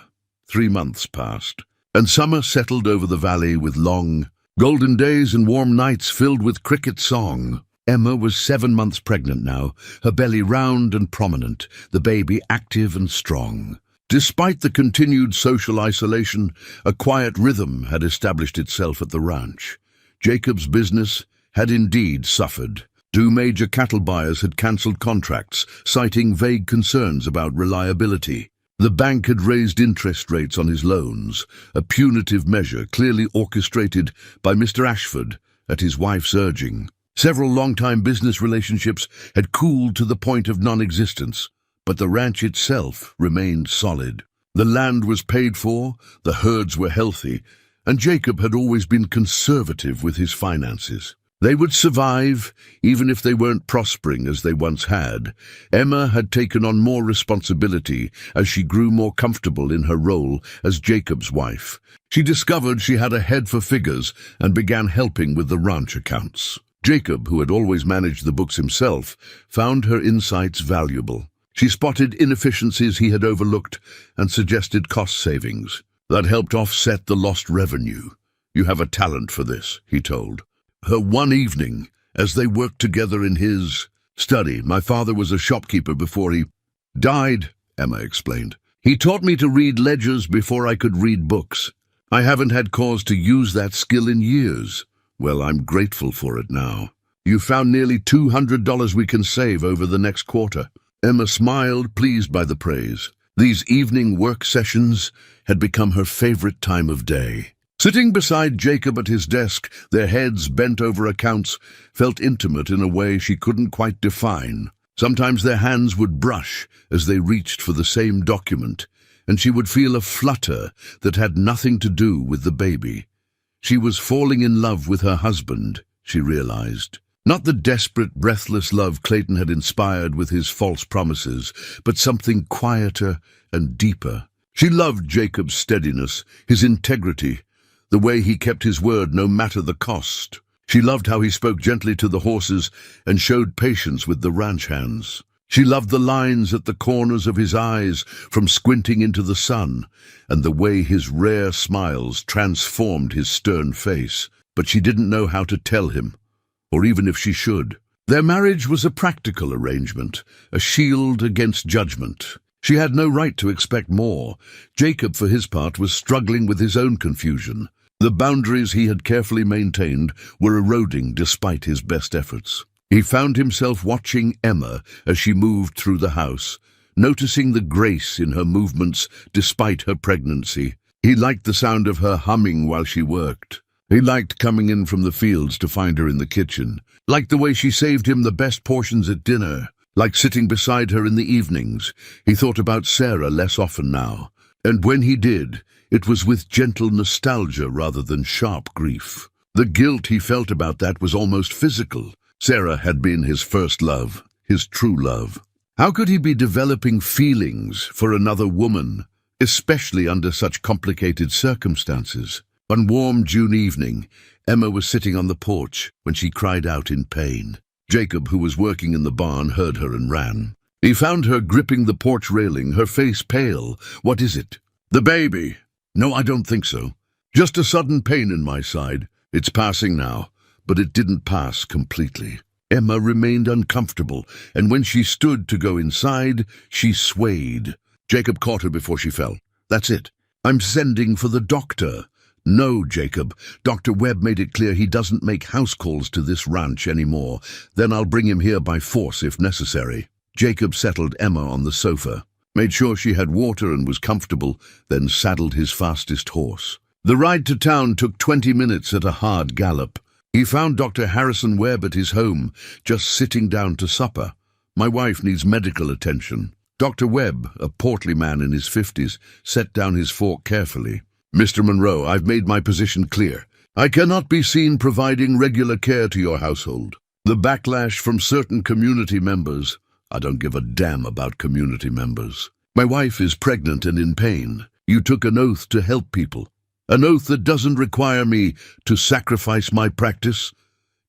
3 months passed, and summer settled over the valley with long, golden days and warm nights filled with cricket song. Emma was 7 months pregnant now, her belly round and prominent, the baby active and strong. Despite the continued social isolation, a quiet rhythm had established itself at the ranch. Jacob's business had indeed suffered. 2 major cattle buyers had cancelled contracts, citing vague concerns about reliability. The bank had raised interest rates on his loans, a punitive measure clearly orchestrated by Mr. Ashford at his wife's urging. Several long-time business relationships had cooled to the point of non-existence, but the ranch itself remained solid. The land was paid for, the herds were healthy, and Jacob had always been conservative with his finances. They would survive, even if they weren't prospering as they once had. Emma had taken on more responsibility as she grew more comfortable in her role as Jacob's wife. She discovered she had a head for figures and began helping with the ranch accounts. Jacob, who had always managed the books himself, found her insights valuable. She spotted inefficiencies he had overlooked and suggested cost savings. That helped offset the lost revenue. "You have a talent for this," he told her one evening as they worked together in his study. "My father was a shopkeeper before he died," Emma explained. "He taught me to read ledgers before I could read books. I haven't had cause to use that skill in years. Well, I'm grateful for it now. You found nearly $200 we can save over the next quarter." Emma smiled, pleased by the praise. These evening work sessions had become her favorite time of day. Sitting beside Jacob at his desk, their heads bent over accounts, felt intimate in a way she couldn't quite define. Sometimes their hands would brush as they reached for the same document, and she would feel a flutter that had nothing to do with the baby. She was falling in love with her husband, she realized. Not the desperate, breathless love Clayton had inspired with his false promises, but something quieter and deeper. She loved Jacob's steadiness, his integrity, the way he kept his word no matter the cost. She loved how he spoke gently to the horses and showed patience with the ranch hands. She loved the lines at the corners of his eyes from squinting into the sun, and the way his rare smiles transformed his stern face. But she didn't know how to tell him, or even if she should. Their marriage was a practical arrangement, a shield against judgment. She had no right to expect more. Jacob, for his part, was struggling with his own confusion. The boundaries he had carefully maintained were eroding despite his best efforts. He found himself watching Emma as she moved through the house, noticing the grace in her movements despite her pregnancy. He liked the sound of her humming while she worked. He liked coming in from the fields to find her in the kitchen, liked the way she saved him the best portions at dinner, liked sitting beside her in the evenings. He thought about Sarah less often now, and when he did, it was with gentle nostalgia rather than sharp grief. The guilt he felt about that was almost physical. Sarah had been his first love, his true love. How could he be developing feelings for another woman, especially under such complicated circumstances? One warm June evening, Emma was sitting on the porch when she cried out in pain. Jacob, who was working in the barn, heard her and ran. He found her gripping the porch railing, her face pale. "What is it?" "The baby." "No, I don't think so. Just a sudden pain in my side. It's passing now." But it didn't pass completely. Emma remained uncomfortable, and when she stood to go inside, she swayed. Jacob caught her before she fell. "That's it. I'm sending for the doctor." "No, Jacob. Dr. Webb made it clear he doesn't make house calls to this ranch anymore. Then I'll bring him here by force if necessary." Jacob settled Emma on the sofa, made sure she had water and was comfortable, then saddled his fastest horse. The ride to town took 20 minutes at a hard gallop. He found Dr. Harrison Webb at his home, just sitting down to supper. "My wife needs medical attention." Dr. Webb, a portly man in his 50s, set down his fork carefully. "Mr. Monroe, I've made my position clear. I cannot be seen providing regular care to your household. The backlash from certain community members—" "I don't give a damn about community members. My wife is pregnant and in pain. You took an oath to help people. An oath that doesn't require me to sacrifice my practice."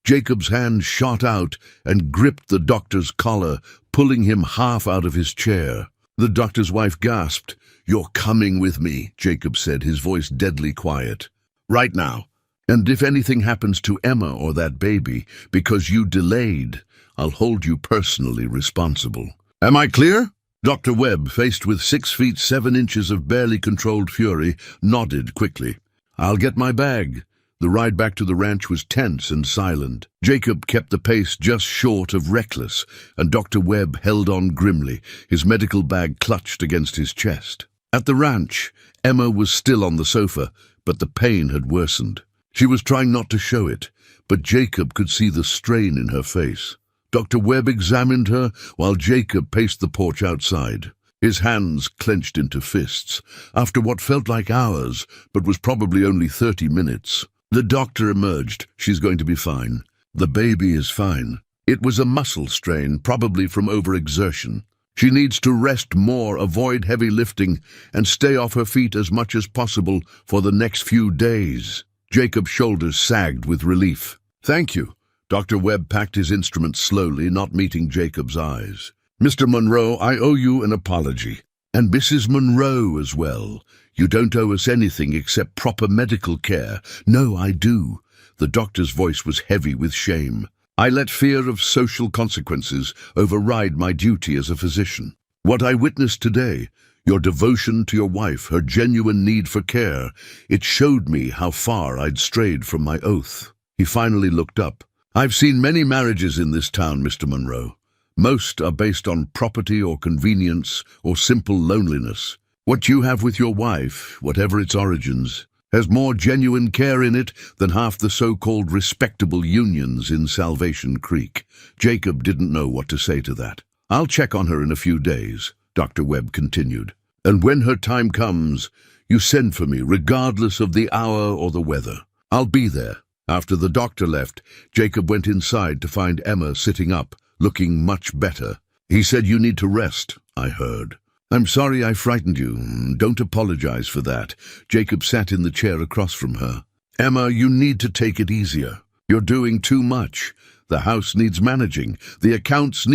Jacob's hand shot out and gripped the doctor's collar, pulling him half out of his chair. The doctor's wife gasped. "You're coming with me," Jacob said, his voice deadly quiet. "Right now. And if anything happens to Emma or that baby, because you delayed, I'll hold you personally responsible. Am I clear?" Dr. Webb, faced with 6 feet 7 inches of barely controlled fury, nodded quickly. "I'll get my bag." The ride back to the ranch was tense and silent. Jacob kept the pace just short of reckless, and Dr. Webb held on grimly, his medical bag clutched against his chest. At the ranch, Emma was still on the sofa, but the pain had worsened. She was trying not to show it, but Jacob could see the strain in her face. Dr. Webb examined her while Jacob paced the porch outside, his hands clenched into fists, after what felt like hours, but was probably only 30 minutes. The doctor emerged. "She's going to be fine. The baby is fine. It was a muscle strain, probably from overexertion. She needs to rest more, avoid heavy lifting, and stay off her feet as much as possible for the next few days." Jacob's shoulders sagged with relief. "Thank you." Dr. Webb packed his instruments slowly, not meeting Jacob's eyes. "Mr. Monroe, I owe you an apology. And Mrs. Monroe as well. You don't owe us anything except proper medical care." "No, I do." The doctor's voice was heavy with shame. "I let fear of social consequences override my duty as a physician. What I witnessed today, your devotion to your wife, her genuine need for care, it showed me how far I'd strayed from my oath." He finally looked up. "I've seen many marriages in this town, Mr. Monroe. Most are based on property or convenience or simple loneliness. What you have with your wife, whatever its origins, has more genuine care in it than half the so-called respectable unions in Salvation Creek." Jacob didn't know what to say to that. "I'll check on her in a few days," Dr. Webb continued. "And when her time comes, you send for me, regardless of the hour or the weather. I'll be there." After the doctor left, Jacob went inside to find Emma sitting up, looking much better. "He said you need to rest," I heard. "I'm sorry I frightened you. Don't apologize for that." Jacob sat in the chair across from her. "Emma, you need to take it easier. You're doing too much. The house needs managing. The accounts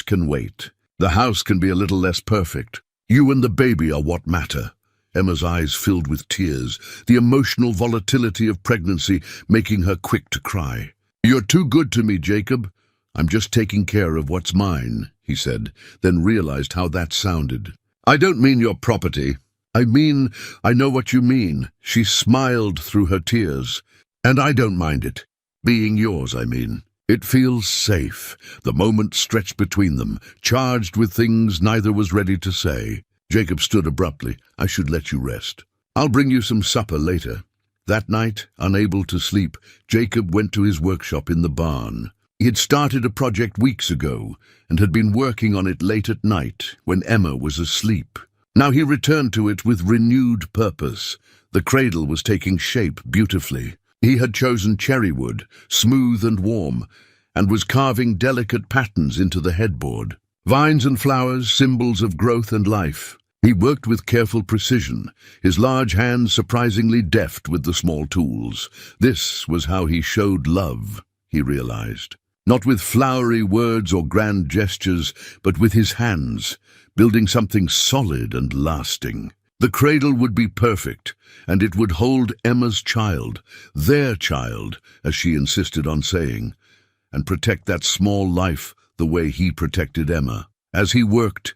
can wait. The house can be a little less perfect. You and the baby are what matter." Emma's eyes filled with tears, the emotional volatility of pregnancy making her quick to cry. "You're too good to me, Jacob. I'm just taking care of what's mine," he said, then realized how that sounded. "I don't mean your property. I mean, I know what you mean." She smiled through her tears. "And I don't mind it. Being yours, I mean. It feels safe." The moment stretched between them, charged with things neither was ready to say. Jacob stood abruptly. "I should let you rest. I'll bring you some supper later." That night, unable to sleep, Jacob went to his workshop in the barn. He had started a project weeks ago and had been working on it late at night when Emma was asleep. Now he returned to it with renewed purpose. The cradle was taking shape beautifully. He had chosen cherry wood, smooth and warm, and was carving delicate patterns into the headboard. Vines and flowers, symbols of growth and life. He worked with careful precision, his large hands surprisingly deft with the small tools. This was how he showed love, he realized. Not with flowery words or grand gestures, but with his hands, building something solid and lasting. The cradle would be perfect, and it would hold Emma's child, their child, as she insisted on saying, and protect that small life the way he protected Emma. As he worked,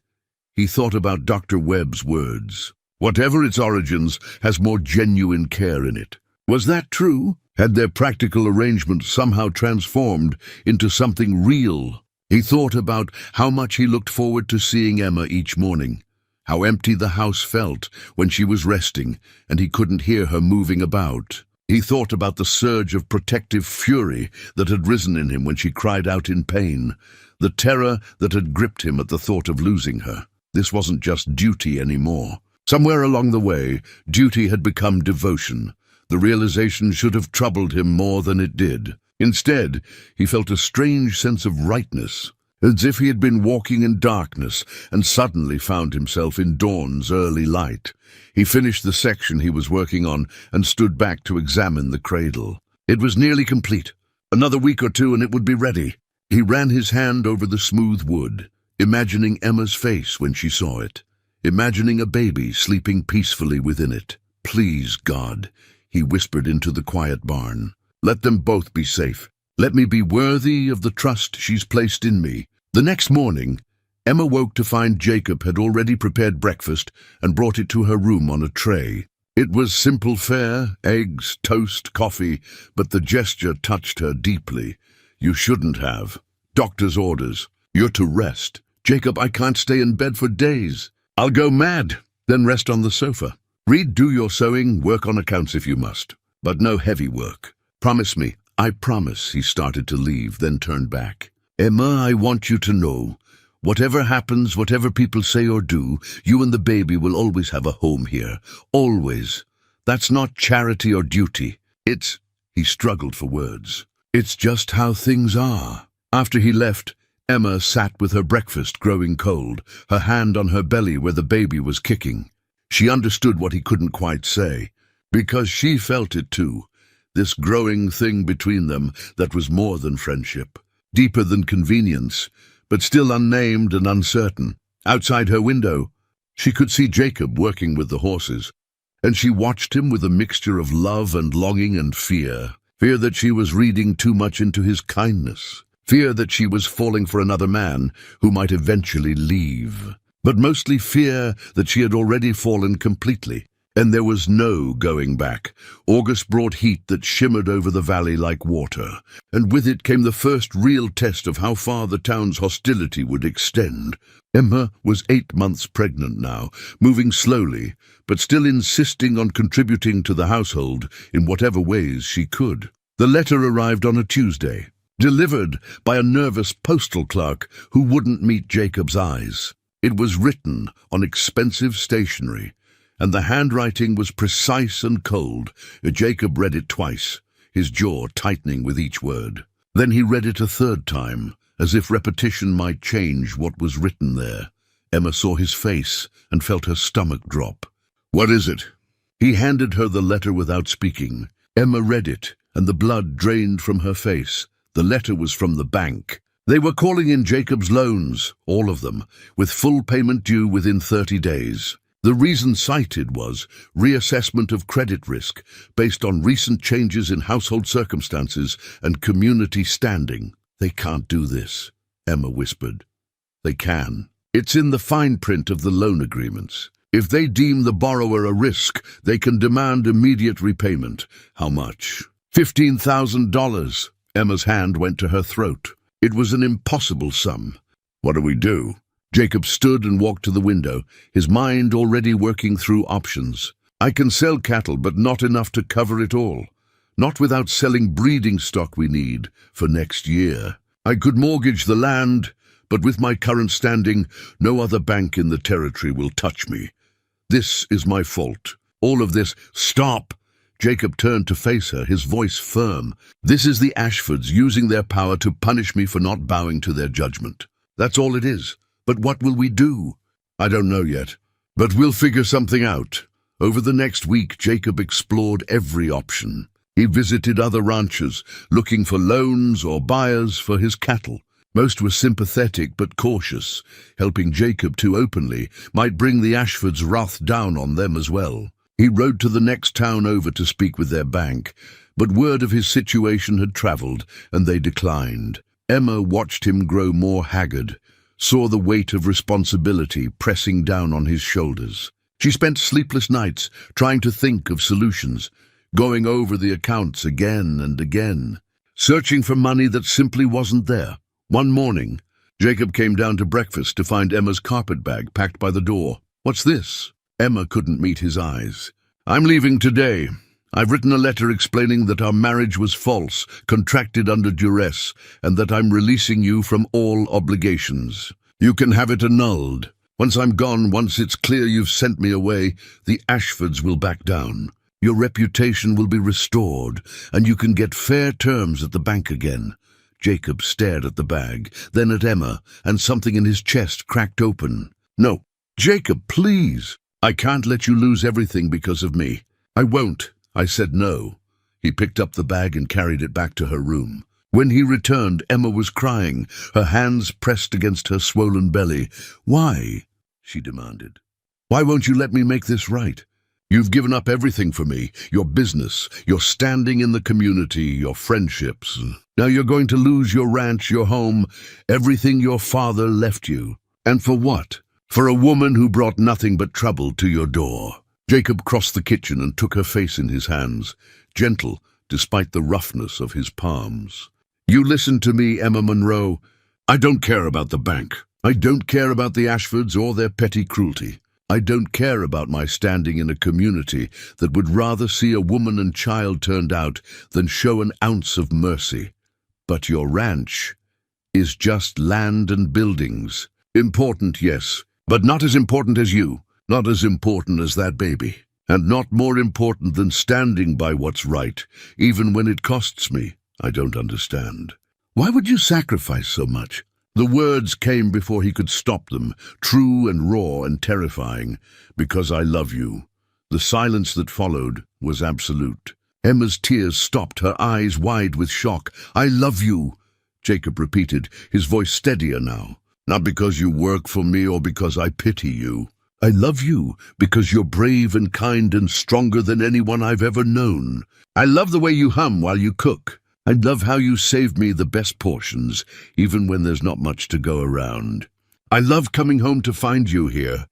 he thought about Dr. Webb's words. Whatever its origins has more genuine care in it. Was that true? Had their practical arrangement somehow transformed into something real? He thought about how much he looked forward to seeing Emma each morning, how empty the house felt when she was resting and he couldn't hear her moving about. He thought about the surge of protective fury that had risen in him when she cried out in pain, the terror that had gripped him at the thought of losing her. This wasn't just duty anymore. Somewhere along the way, duty had become devotion. The realization should have troubled him more than it did. Instead, he felt a strange sense of rightness, as if he had been walking in darkness and suddenly found himself in dawn's early light. He finished the section he was working on and stood back to examine the cradle. It was nearly complete. Another week or two and it would be ready. He ran his hand over the smooth wood, imagining Emma's face when she saw it, imagining a baby sleeping peacefully within it. "Please, God," he whispered into the quiet barn. "Let them both be safe. Let me be worthy of the trust she's placed in me." The next morning, Emma woke to find Jacob had already prepared breakfast and brought it to her room on a tray. It was simple fare, eggs, toast, coffee, but the gesture touched her deeply. "You shouldn't have. Doctor's orders. You're to rest." "Jacob, I can't stay in bed for days." "I'll go mad." "Then rest on the sofa. Read, do your sewing, work on accounts if you must. But no heavy work. Promise me." "I promise." He started to leave, then turned back. "Emma, I want you to know, whatever happens, whatever people say or do, you and the baby will always have a home here. Always. That's not charity or duty. It's—" He struggled for words. "It's just how things are." After he left, Emma sat with her breakfast growing cold, her hand on her belly where the baby was kicking. She understood what he couldn't quite say, because she felt it too, this growing thing between them that was more than friendship, deeper than convenience, but still unnamed and uncertain. Outside her window, she could see Jacob working with the horses, and she watched him with a mixture of love and longing and fear. Fear that she was reading too much into his kindness. Fear that she was falling for another man who might eventually leave. But mostly fear that she had already fallen completely, and there was no going back. August brought heat that shimmered over the valley like water, and with it came the first real test of how far the town's hostility would extend. Emma was 8 months pregnant now, moving slowly, but still insisting on contributing to the household in whatever ways she could. The letter arrived on a Tuesday, delivered by a nervous postal clerk who wouldn't meet Jacob's eyes. It was written on expensive stationery, and the handwriting was precise and cold. Jacob read it twice, his jaw tightening with each word. Then he read it a third time, as if repetition might change what was written there. Emma saw his face and felt her stomach drop. "What is it?" He handed her the letter without speaking. Emma read it, and the blood drained from her face. The letter was from the bank. They were calling in Jacob's loans, all of them, with full payment due within 30 days. The reason cited was reassessment of credit risk based on recent changes in household circumstances and community standing. "They can't do this," Emma whispered. "They can. It's in the fine print of the loan agreements. If they deem the borrower a risk, they can demand immediate repayment." "How much?" $15,000. Emma's hand went to her throat. It was an impossible sum. "What do we do?" Jacob stood and walked to the window, his mind already working through options. "I can sell cattle, but not enough to cover it all. Not without selling breeding stock we need for next year. I could mortgage the land, but with my current standing, no other bank in the territory will touch me. This is my fault. All of this—" "Stop!" Jacob turned to face her, his voice firm. "This is the Ashfords using their power to punish me for not bowing to their judgment. That's all it is. But what will we do?" "I don't know yet, but we'll figure something out." Over the next week, Jacob explored every option. He visited other ranchers, looking for loans or buyers for his cattle. Most were sympathetic but cautious. Helping Jacob too openly might bring the Ashfords' wrath down on them as well. He rode to the next town over to speak with their bank, but word of his situation had traveled, and they declined. Emma watched him grow more haggard, saw the weight of responsibility pressing down on his shoulders. She spent sleepless nights trying to think of solutions, going over the accounts again and again, searching for money that simply wasn't there. One morning, Jacob came down to breakfast to find Emma's carpet bag packed by the door. "What's this?" Emma couldn't meet his eyes. "I'm leaving today. I've written a letter explaining that our marriage was false, contracted under duress, and that I'm releasing you from all obligations. You can have it annulled. Once I'm gone, once it's clear you've sent me away, the Ashfords will back down. Your reputation will be restored, and you can get fair terms at the bank again." Jacob stared at the bag, then at Emma, and something in his chest cracked open. "No, Jacob, please. I can't let you lose everything because of me." "I won't." I said no. He picked up the bag and carried it back to her room. When he returned, Emma was crying, her hands pressed against her swollen belly. "Why?" she demanded. "Why won't you let me make this right? You've given up everything for me, your business, your standing in the community, your friendships. Now you're going to lose your ranch, your home, everything your father left you. And for what? For a woman who brought nothing but trouble to your door." Jacob crossed the kitchen and took her face in his hands, gentle despite the roughness of his palms. "You listen to me, Emma Monroe. I don't care about the bank. I don't care about the Ashfords or their petty cruelty. I don't care about my standing in a community that would rather see a woman and child turned out than show an ounce of mercy. But your ranch is just land and buildings. Important, yes, but not as important as you, not as important as that baby, and not more important than standing by what's right, even when it costs me. I don't understand. Why would you sacrifice so much?" The words came before he could stop them, true and raw and terrifying. "Because I love you." The silence that followed was absolute. Emma's tears stopped, her eyes wide with shock. "I love you," Jacob repeated, his voice steadier now. "Not because you work for me or because I pity you. I love you because you're brave and kind and stronger than anyone I've ever known. I love the way you hum while you cook. I love how you save me the best portions, even when there's not much to go around. I love coming home to find you here.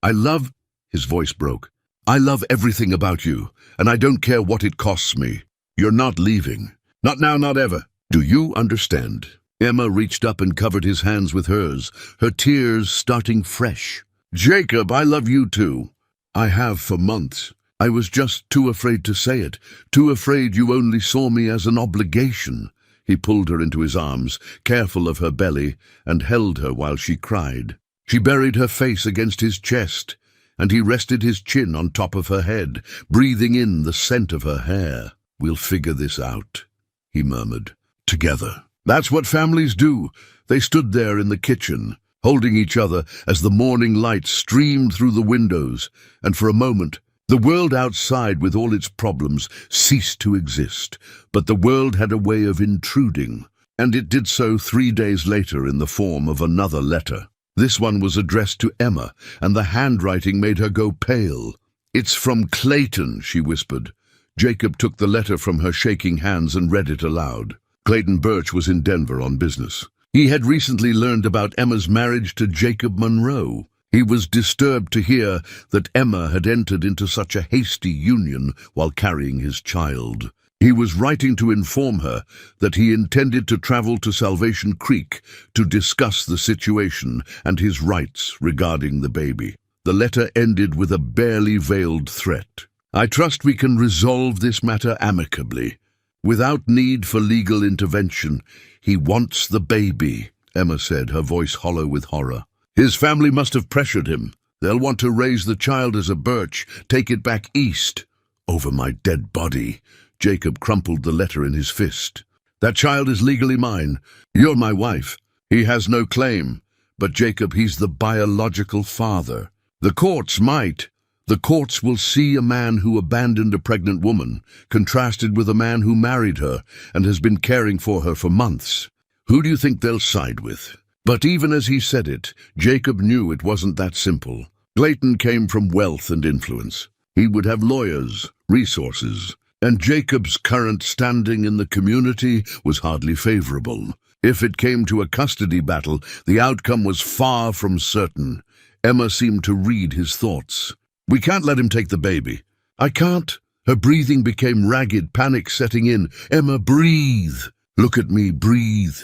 I love—" His voice broke. "I love everything about you, and I don't care what it costs me. You're not leaving. Not now, not ever. Do you understand?" Emma reached up and covered his hands with hers, her tears starting fresh. "Jacob, I love you too. I have for months. I was just too afraid to say it, too afraid you only saw me as an obligation." He pulled her into his arms, careful of her belly, and held her while she cried. She buried her face against his chest, and he rested his chin on top of her head, breathing in the scent of her hair. "We'll figure this out," he murmured. "Together." That's what families do. They stood there in the kitchen, holding each other as the morning light streamed through the windows, and for a moment, the world outside, with all its problems, ceased to exist. But the world had a way of intruding, and it did so 3 days later in the form of another letter. This one was addressed to Emma, and the handwriting made her go pale. "It's from Clayton," she whispered. Jacob took the letter from her shaking hands and read it aloud. Clayton Birch was in Denver on business. He had recently learned about Emma's marriage to Jacob Monroe. He was disturbed to hear that Emma had entered into such a hasty union while carrying his child. He was writing to inform her that he intended to travel to Salvation Creek to discuss the situation and his rights regarding the baby. The letter ended with a barely veiled threat. "I trust we can resolve this matter amicably, without need for legal intervention. He wants the baby," Emma said, her voice hollow with horror. "His family must have pressured him. They'll want to raise the child as a Birch, take it back east." "Over my dead body." Jacob crumpled the letter in his fist. "That child is legally mine. You're my wife. He has no claim. But Jacob, he's the biological father. The courts might. The courts will see a man who abandoned a pregnant woman, contrasted with a man who married her and has been caring for her for months. Who do you think they'll side with?" But even as he said it, Jacob knew it wasn't that simple. Clayton came from wealth and influence. He would have lawyers, resources, and Jacob's current standing in the community was hardly favorable. If it came to a custody battle, the outcome was far from certain. Emma seemed to read his thoughts. "We can't let him take the baby." "I can't." Her breathing became ragged, panic setting in. "Emma, breathe. Look at me, breathe."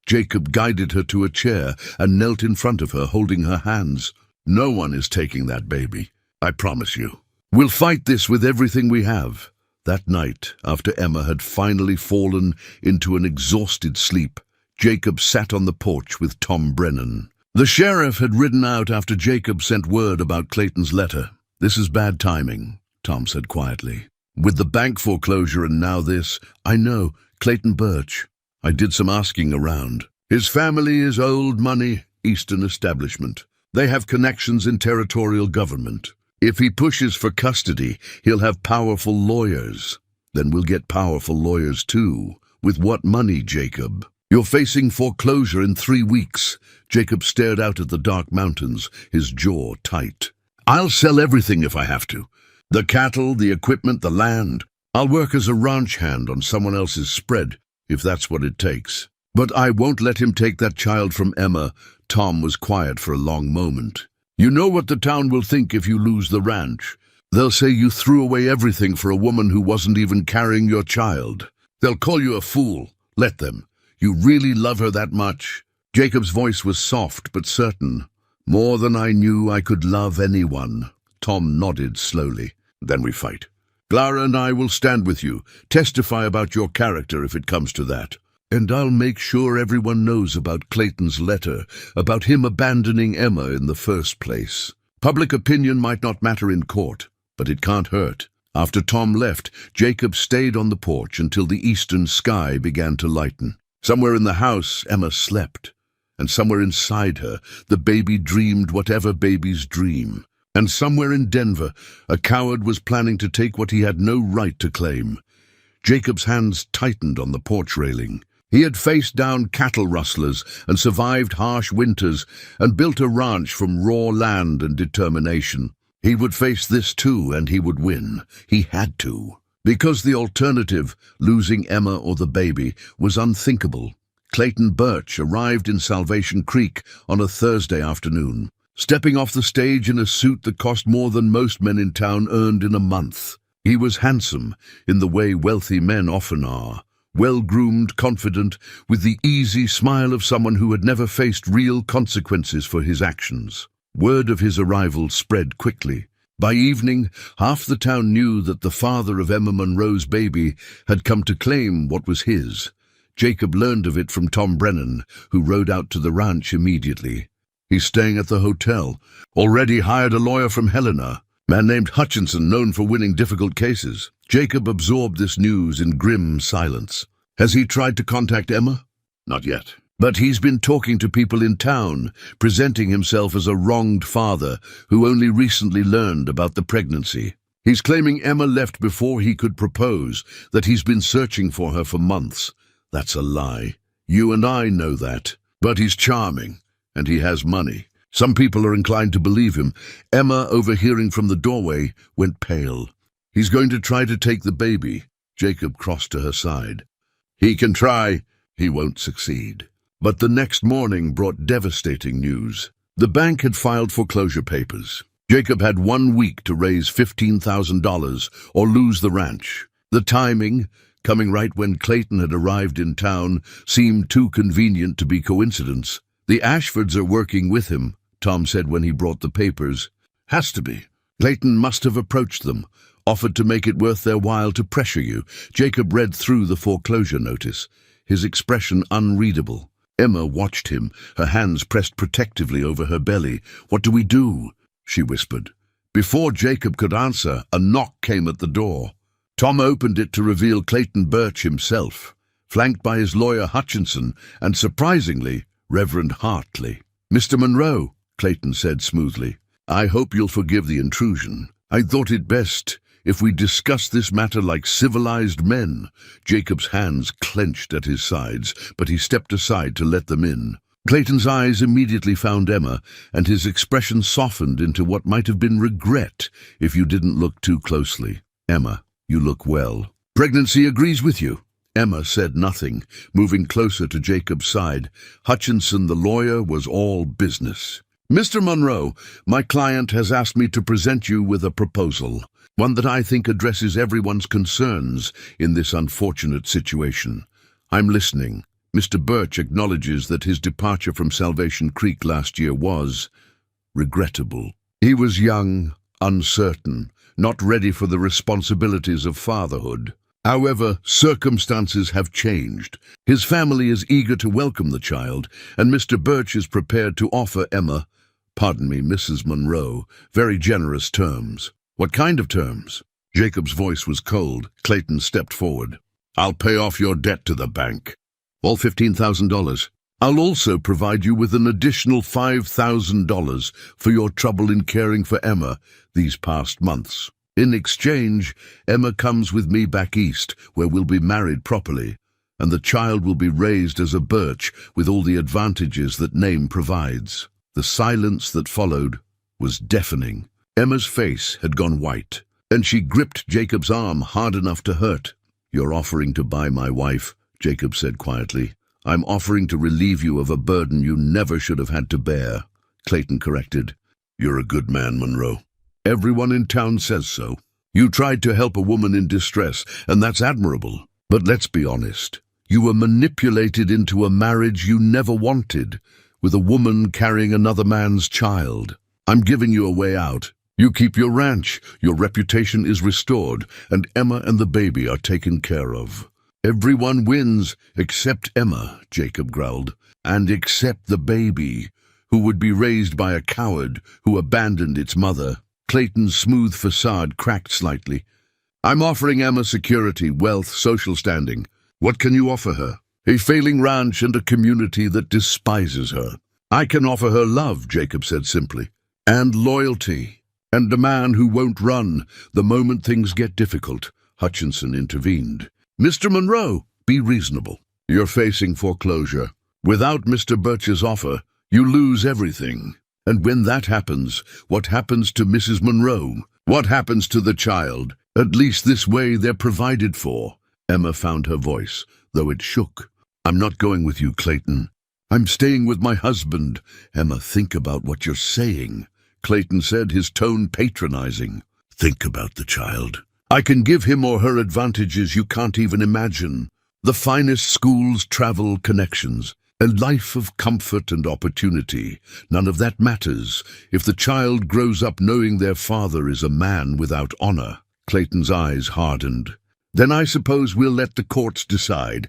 Jacob guided her to a chair and knelt in front of her, holding her hands. "No one is taking that baby, I promise you. We'll fight this with everything we have." That night, after Emma had finally fallen into an exhausted sleep, Jacob sat on the porch with Tom Brennan. The sheriff had ridden out after Jacob sent word about Clayton's letter. "This is bad timing," Tom said quietly. "With the bank foreclosure and now this, I know, Clayton Birch. I did some asking around. His family is old money, Eastern establishment. They have connections in territorial government. If he pushes for custody, he'll have powerful lawyers. Then we'll get powerful lawyers too. With what money, Jacob? You're facing foreclosure in 3 weeks. Jacob stared out at the dark mountains, his jaw tight. I'll sell everything if I have to. The cattle, the equipment, the land. I'll work as a ranch hand on someone else's spread, if that's what it takes. But I won't let him take that child from Emma. Tom was quiet for a long moment. You know what the town will think if you lose the ranch. They'll say you threw away everything for a woman who wasn't even carrying your child. They'll call you a fool. Let them. You really love her that much? Jacob's voice was soft but certain. More than I knew I could love anyone. Tom nodded slowly. Then we fight. Clara and I will stand with you, testify about your character if it comes to that. And I'll make sure everyone knows about Clayton's letter, about him abandoning Emma in the first place. Public opinion might not matter in court, but it can't hurt. After Tom left, Jacob stayed on the porch until the eastern sky began to lighten. Somewhere in the house, Emma slept. And somewhere inside her, the baby dreamed whatever babies dream. And somewhere in Denver, a coward was planning to take what he had no right to claim. Jacob's hands tightened on the porch railing. He had faced down cattle rustlers and survived harsh winters and built a ranch from raw land and determination. He would face this too, and he would win. He had to. Because the alternative, losing Emma or the baby, was unthinkable. Clayton Birch arrived in Salvation Creek on a Thursday afternoon, stepping off the stage in a suit that cost more than most men in town earned in a month. He was handsome, in the way wealthy men often are, well-groomed, confident, with the easy smile of someone who had never faced real consequences for his actions. Word of his arrival spread quickly. By evening, half the town knew that the father of Emma Monroe's baby had come to claim what was his. Jacob learned of it from Tom Brennan, who rode out to the ranch immediately. He's staying at the hotel. Already hired a lawyer from Helena, man named Hutchinson, known for winning difficult cases. Jacob absorbed this news in grim silence. Has he tried to contact Emma? Not yet. But he's been talking to people in town, presenting himself as a wronged father who only recently learned about the pregnancy. He's claiming Emma left before he could propose, that he's been searching for her for months. That's a lie. You and I know that. But he's charming, and he has money. Some people are inclined to believe him. Emma, overhearing from the doorway, went pale. He's going to try to take the baby. Jacob crossed to her side. He can try. He won't succeed. But the next morning brought devastating news. The bank had filed foreclosure papers. Jacob had 1 week to raise $15,000 or lose the ranch. The timing, coming right when Clayton had arrived in town, seemed too convenient to be coincidence. The Ashfords are working with him, Tom said when he brought the papers. Has to be. Clayton must have approached them, offered to make it worth their while to pressure you. Jacob read through the foreclosure notice, his expression unreadable. Emma watched him, her hands pressed protectively over her belly. What do we do? She whispered. Before Jacob could answer, a knock came at the door. Tom opened it to reveal Clayton Birch himself, flanked by his lawyer Hutchinson and, surprisingly, Reverend Hartley. Mr. Monroe, Clayton said smoothly, I hope you'll forgive the intrusion. I thought it best if we discuss this matter like civilized men. Jacob's hands clenched at his sides, but he stepped aside to let them in. Clayton's eyes immediately found Emma, and his expression softened into what might have been regret if you didn't look too closely. Emma, you look well. Pregnancy agrees with you. Emma said nothing, moving closer to Jacob's side. Hutchinson, the lawyer, was all business. Mr. Monroe, my client has asked me to present you with a proposal, one that I think addresses everyone's concerns in this unfortunate situation. I'm listening. Mr. Birch acknowledges that his departure from Salvation Creek last year was regrettable. He was young, uncertain, not ready for the responsibilities of fatherhood. However, circumstances have changed. His family is eager to welcome the child, and Mr. Birch is prepared to offer Emma, pardon me, Mrs. Monroe, very generous terms. What kind of terms? Jacob's voice was cold. Clayton stepped forward. I'll pay off your debt to the bank. All $15,000. I'll also provide you with an additional $5,000 for your trouble in caring for Emma these past months. In exchange, Emma comes with me back east, where we'll be married properly. and the child will be raised as a birch with all the advantages that name provides. The silence that followed was deafening. Emma's face had gone white, and she gripped Jacob's arm hard enough to hurt. "You're offering to buy my wife," Jacob said quietly. "I'm offering to relieve you of a burden you never should have had to bear," Clayton corrected. "You're a good man, Monroe. Everyone in town says so. You tried to help a woman in distress, and that's admirable. But let's be honest. You were manipulated into a marriage you never wanted, with a woman carrying another man's child. I'm giving you a way out. You keep your ranch, your reputation is restored, and Emma and the baby are taken care of." "Everyone wins, except Emma," Jacob growled, "and except the baby, who would be raised by a coward who abandoned its mother." Clayton's smooth facade cracked slightly. "I'm offering Emma security, wealth, social standing. What can you offer her? A failing ranch and a community that despises her." "I can offer her love," Jacob said simply, "and loyalty, and a man who won't run the moment things get difficult." Hutchinson intervened. "Mr. Monroe, be reasonable. You're facing foreclosure. Without Mr. Birch's offer, you lose everything. And when that happens, what happens to Mrs. Monroe? What happens to the child? At least this way they're provided for." Emma found her voice, though it shook. "I'm not going with you, Clayton. I'm staying with my husband." "Emma, think about what you're saying," Clayton said, his tone patronizing. "Think about the child. I can give him or her advantages you can't even imagine. The finest schools, travel, connections. A life of comfort and opportunity. None of that matters if the child grows up knowing their father is a man without honor." Clayton's eyes hardened. "Then I suppose we'll let the courts decide.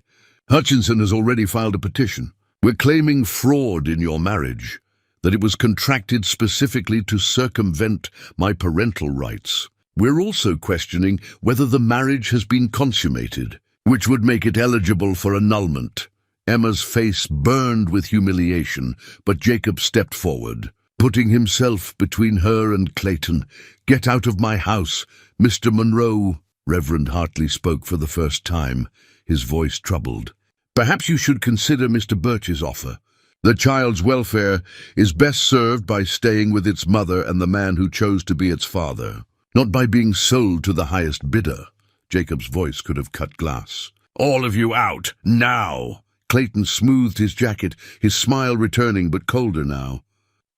Hutchinson has already filed a petition. We're claiming fraud in your marriage, that it was contracted specifically to circumvent my parental rights. We're also questioning whether the marriage has been consummated, which would make it eligible for annulment." Emma's face burned with humiliation, but Jacob stepped forward, putting himself between her and Clayton. "Get out of my house, Mr. Monroe." Reverend Hartley spoke for the first time, his voice troubled. "Perhaps you should consider Mr. Birch's offer. The child's welfare is best served by staying with its mother and the man who chose to be its father, not by being sold to the highest bidder." Jacob's voice could have cut glass. "All of you out, now!" Clayton smoothed his jacket, his smile returning but colder now.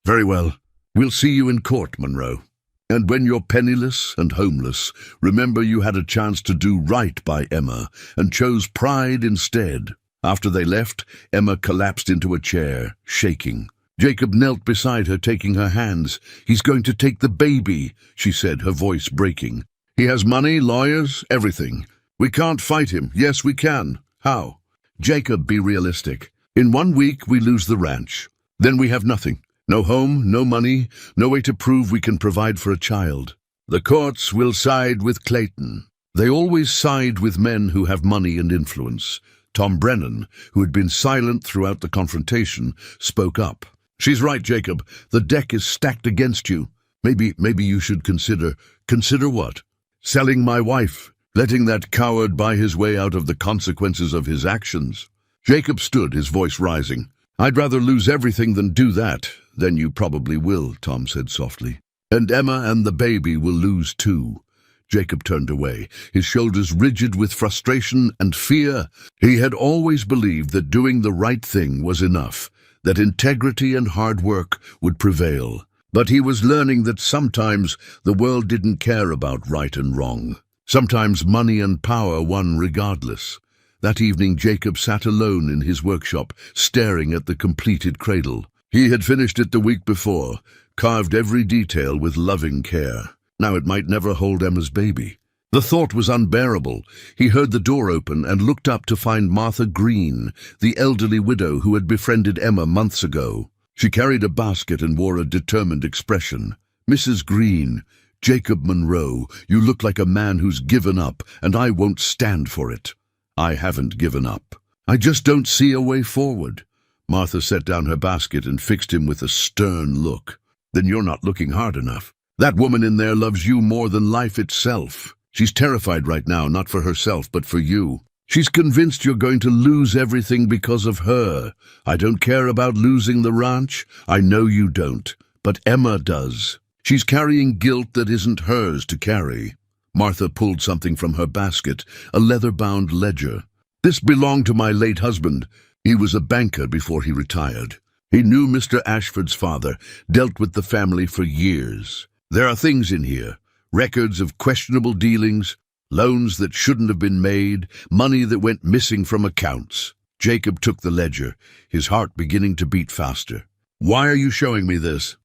"Very well. We'll see you in court, Monroe. And when you're penniless and homeless, remember you had a chance to do right by Emma and chose pride instead." After they left, Emma collapsed into a chair, shaking. Jacob knelt beside her, taking her hands. "He's going to take the baby," she said, her voice breaking. "He has money, lawyers, everything. We can't fight him. Yes, we can. How?" "Jacob, be realistic. In 1 week, we lose the ranch. Then we have nothing. No home, no money, no way to prove we can provide for a child. The courts will side with Clayton. They always side with men who have money and influence." Tom Brennan, who had been silent throughout the confrontation, spoke up. "She's right, Jacob. The deck is stacked against you. Maybe you should consider..." "Consider what?" "Selling my wife. Letting that coward buy his way out of the consequences of his actions." Jacob stood, his voice rising. "I'd rather lose everything than do that." "Then you probably will," Tom said softly. "And Emma and the baby will lose too." Jacob turned away, his shoulders rigid with frustration and fear. He had always believed that doing the right thing was enough, that integrity and hard work would prevail. But he was learning that sometimes the world didn't care about right and wrong. Sometimes money and power won regardless. That evening Jacob sat alone in his workshop, staring at the completed cradle. He had finished it the week before, carved every detail with loving care. Now it might never hold Emma's baby. The thought was unbearable. He heard the door open and looked up to find Martha Green, the elderly widow who had befriended Emma months ago. She carried a basket and wore a determined expression. "Mrs. Green, Jacob Monroe, you look like a man who's given up, and I won't stand for it." "I haven't given up. I just don't see a way forward." Martha set down her basket and fixed him with a stern look. "Then you're not looking hard enough. That woman in there loves you more than life itself. She's terrified right now, not for herself, but for you. She's convinced you're going to lose everything because of her. I don't care about losing the ranch. I know you don't. But Emma does. She's carrying guilt that isn't hers to carry. Martha pulled something from her basket, a leather-bound ledger. This belonged to my late husband. He was a banker before he retired. He knew Mr. Ashford's father, dealt with the family for years. There are things in here, records of questionable dealings, loans that shouldn't have been made, money that went missing from accounts. Jacob took the ledger, his heart beginning to beat faster. Why are you showing me this?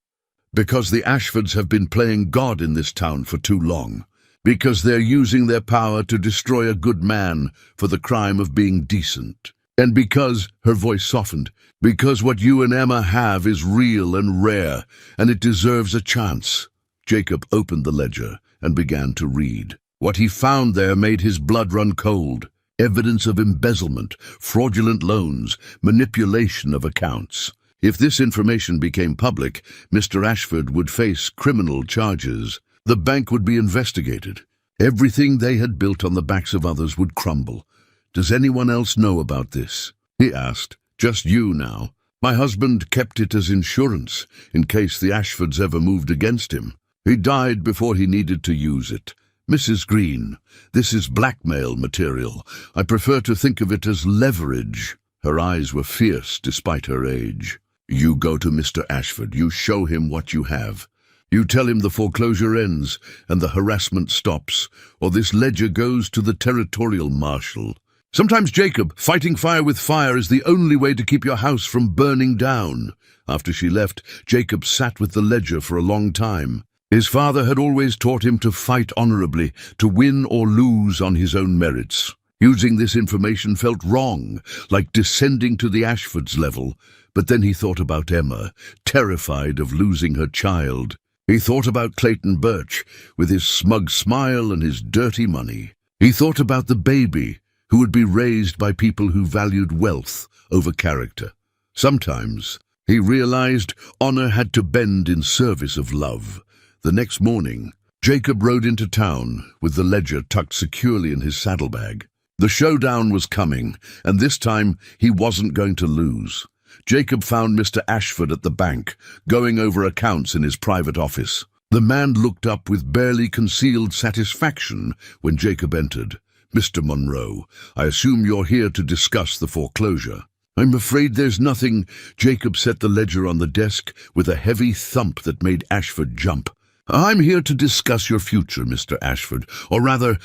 Because the Ashfords have been playing God in this town for too long. Because they're using their power to destroy a good man for the crime of being decent. And because, her voice softened, because what you and Emma have is real and rare, and it deserves a chance. Jacob opened the ledger and began to read. What he found there made his blood run cold. Evidence of embezzlement, fraudulent loans, manipulation of accounts. If this information became public, Mr. Ashford would face criminal charges. The bank would be investigated. Everything they had built on the backs of others would crumble. Does anyone else know about this? He asked. Just you now. My husband kept it as insurance, in case the Ashfords ever moved against him. He died before he needed to use it. Mrs. Green, this is blackmail material. I prefer to think of it as leverage. Her eyes were fierce despite her age. You go to Mr. Ashford. You show him what you have. You tell him the foreclosure ends and the harassment stops, or this ledger goes to the territorial marshal. Sometimes, Jacob, fighting fire with fire is the only way to keep your house from burning down. After she left, Jacob sat with the ledger for a long time. His father had always taught him to fight honorably, to win or lose on his own merits. Using this information felt wrong, like descending to the Ashfords' level. But then he thought about Emma, terrified of losing her child. He thought about Clayton Birch, with his smug smile and his dirty money. He thought about the baby, who would be raised by people who valued wealth over character. Sometimes, he realized honor had to bend in service of love. The next morning, Jacob rode into town with the ledger tucked securely in his saddlebag. The showdown was coming, and this time he wasn't going to lose. Jacob found Mr. Ashford at the bank, going over accounts in his private office. The man looked up with barely concealed satisfaction when Jacob entered. Mr. Monroe, I assume you're here to discuss the foreclosure. I'm afraid there's nothing. Jacob set the ledger on the desk with a heavy thump that made Ashford jump. I'm here to discuss your future, Mr. Ashford, or rather,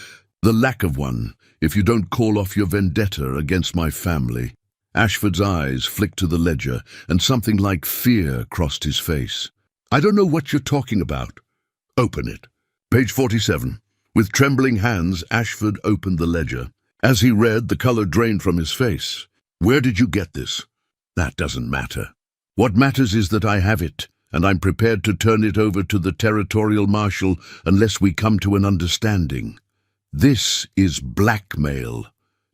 the lack of one, if you don't call off your vendetta against my family. Ashford's eyes flicked to the ledger, and something like fear crossed his face. I don't know what you're talking about. Open it. Page 47. With trembling hands, Ashford opened the ledger. As he read, the color drained from his face. Where did you get this? That doesn't matter. What matters is that I have it, and I'm prepared to turn it over to the territorial marshal unless we come to an understanding. This is blackmail.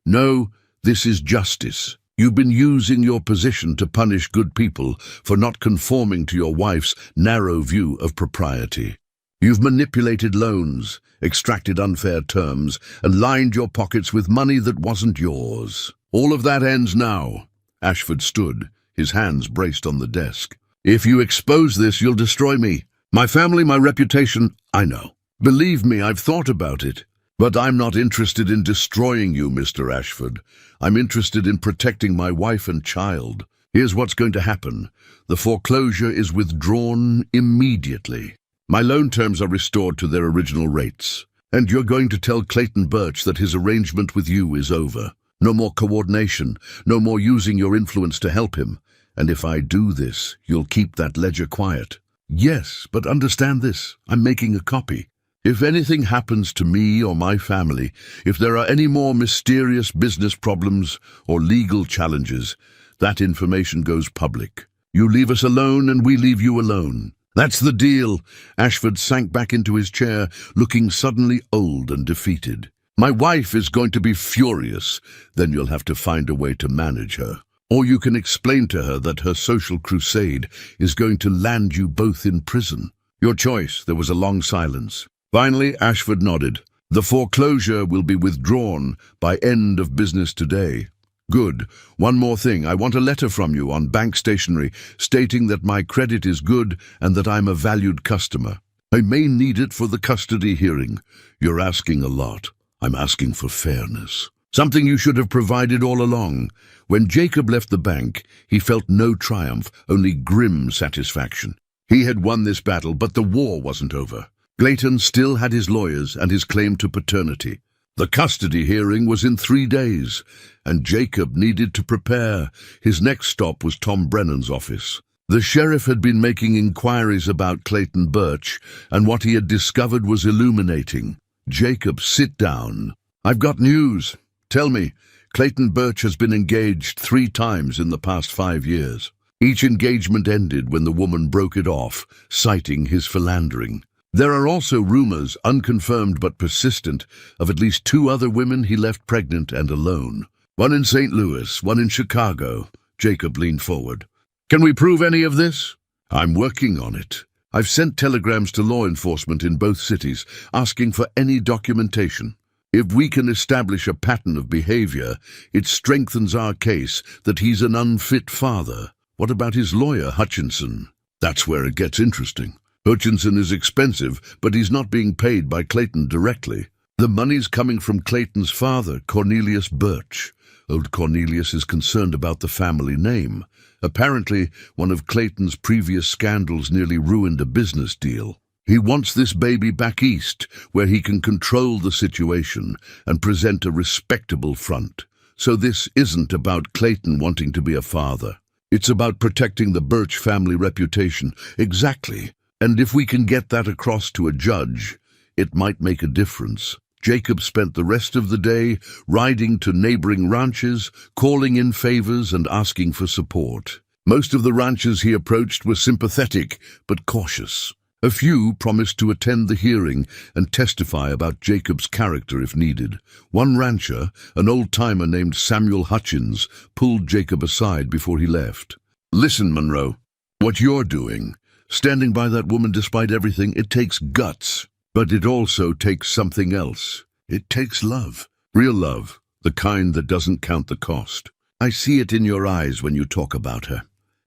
No, this is justice. You've been using your position to punish good people for not conforming to your wife's narrow view of propriety. You've manipulated loans, extracted unfair terms, and lined your pockets with money that wasn't yours. All of that ends now. Ashford stood, his hands braced on the desk. If you expose this, you'll destroy me. My family, my reputation, I know. Believe me, I've thought about it. But I'm not interested in destroying you, Mr. Ashford. I'm interested in protecting my wife and child. Here's what's going to happen. The foreclosure is withdrawn immediately. My loan terms are restored to their original rates. And you're going to tell Clayton Birch that his arrangement with you is over. No more coordination, no more using your influence to help him. And if I do this, you'll keep that ledger quiet. Yes, but understand this. I'm making a copy. If anything happens to me or my family, if there are any more mysterious business problems or legal challenges, that information goes public. You leave us alone and we leave you alone. That's the deal. Ashford sank back into his chair, looking suddenly old and defeated. My wife is going to be furious. Then you'll have to find a way to manage her. Or you can explain to her that her social crusade is going to land you both in prison. Your choice. There was a long silence. Finally, Ashford nodded. The foreclosure will be withdrawn by end of business today. Good. One more thing. I want a letter from you on bank stationery stating that my credit is good and that I'm a valued customer. I may need it for the custody hearing. You're asking a lot. I'm asking for fairness. Something you should have provided all along. When Jacob left the bank, he felt no triumph, only grim satisfaction. He had won this battle, but the war wasn't over. Clayton still had his lawyers and his claim to paternity. The custody hearing was in 3 days, and Jacob needed to prepare. His next stop was Tom Brennan's office. The sheriff had been making inquiries about Clayton Birch, and what he had discovered was illuminating. Jacob, sit down. I've got news. Tell me, Clayton Birch has been engaged 3 times in the past 5 years. Each engagement ended when the woman broke it off, citing his philandering. There are also rumors, unconfirmed but persistent, of at least 2 other women he left pregnant and alone. One in St. Louis, one in Chicago. Jacob leaned forward. Can we prove any of this? I'm working on it. I've sent telegrams to law enforcement in both cities, asking for any documentation. If we can establish a pattern of behavior, it strengthens our case that he's an unfit father. What about his lawyer, Hutchinson? That's where it gets interesting. Hutchinson is expensive, but he's not being paid by Clayton directly. The money's coming from Clayton's father, Cornelius Birch. Old Cornelius is concerned about the family name. Apparently, one of Clayton's previous scandals nearly ruined a business deal. He wants this baby back east, where he can control the situation and present a respectable front. So this isn't about Clayton wanting to be a father. It's about protecting the Birch family reputation. Exactly. And if we can get that across to a judge, it might make a difference. Jacob spent the rest of the day riding to neighboring ranches, calling in favors and asking for support. Most of the ranchers he approached were sympathetic but cautious. A few promised to attend the hearing and testify about Jacob's character if needed. One rancher, an old-timer named Samuel Hutchins, pulled Jacob aside before he left. Listen, Monroe, what you're doing, standing by that woman despite everything, it takes guts. But it also takes something else. It takes love. Real love. The kind that doesn't count the cost. I see it in your eyes when you talk about her.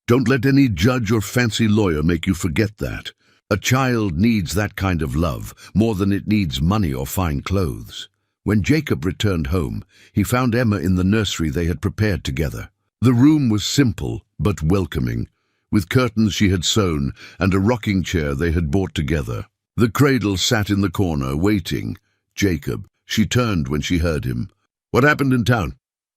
Don't let any judge or fancy lawyer make you forget that. A child needs that kind of love more than it needs money or fine clothes. When Jacob returned home, he found Emma in the nursery they had prepared together. The room was simple but welcoming, with curtains she had sewn and a rocking chair they had bought together. The cradle sat in the corner, waiting. Jacob. She turned when she heard him. What happened in town?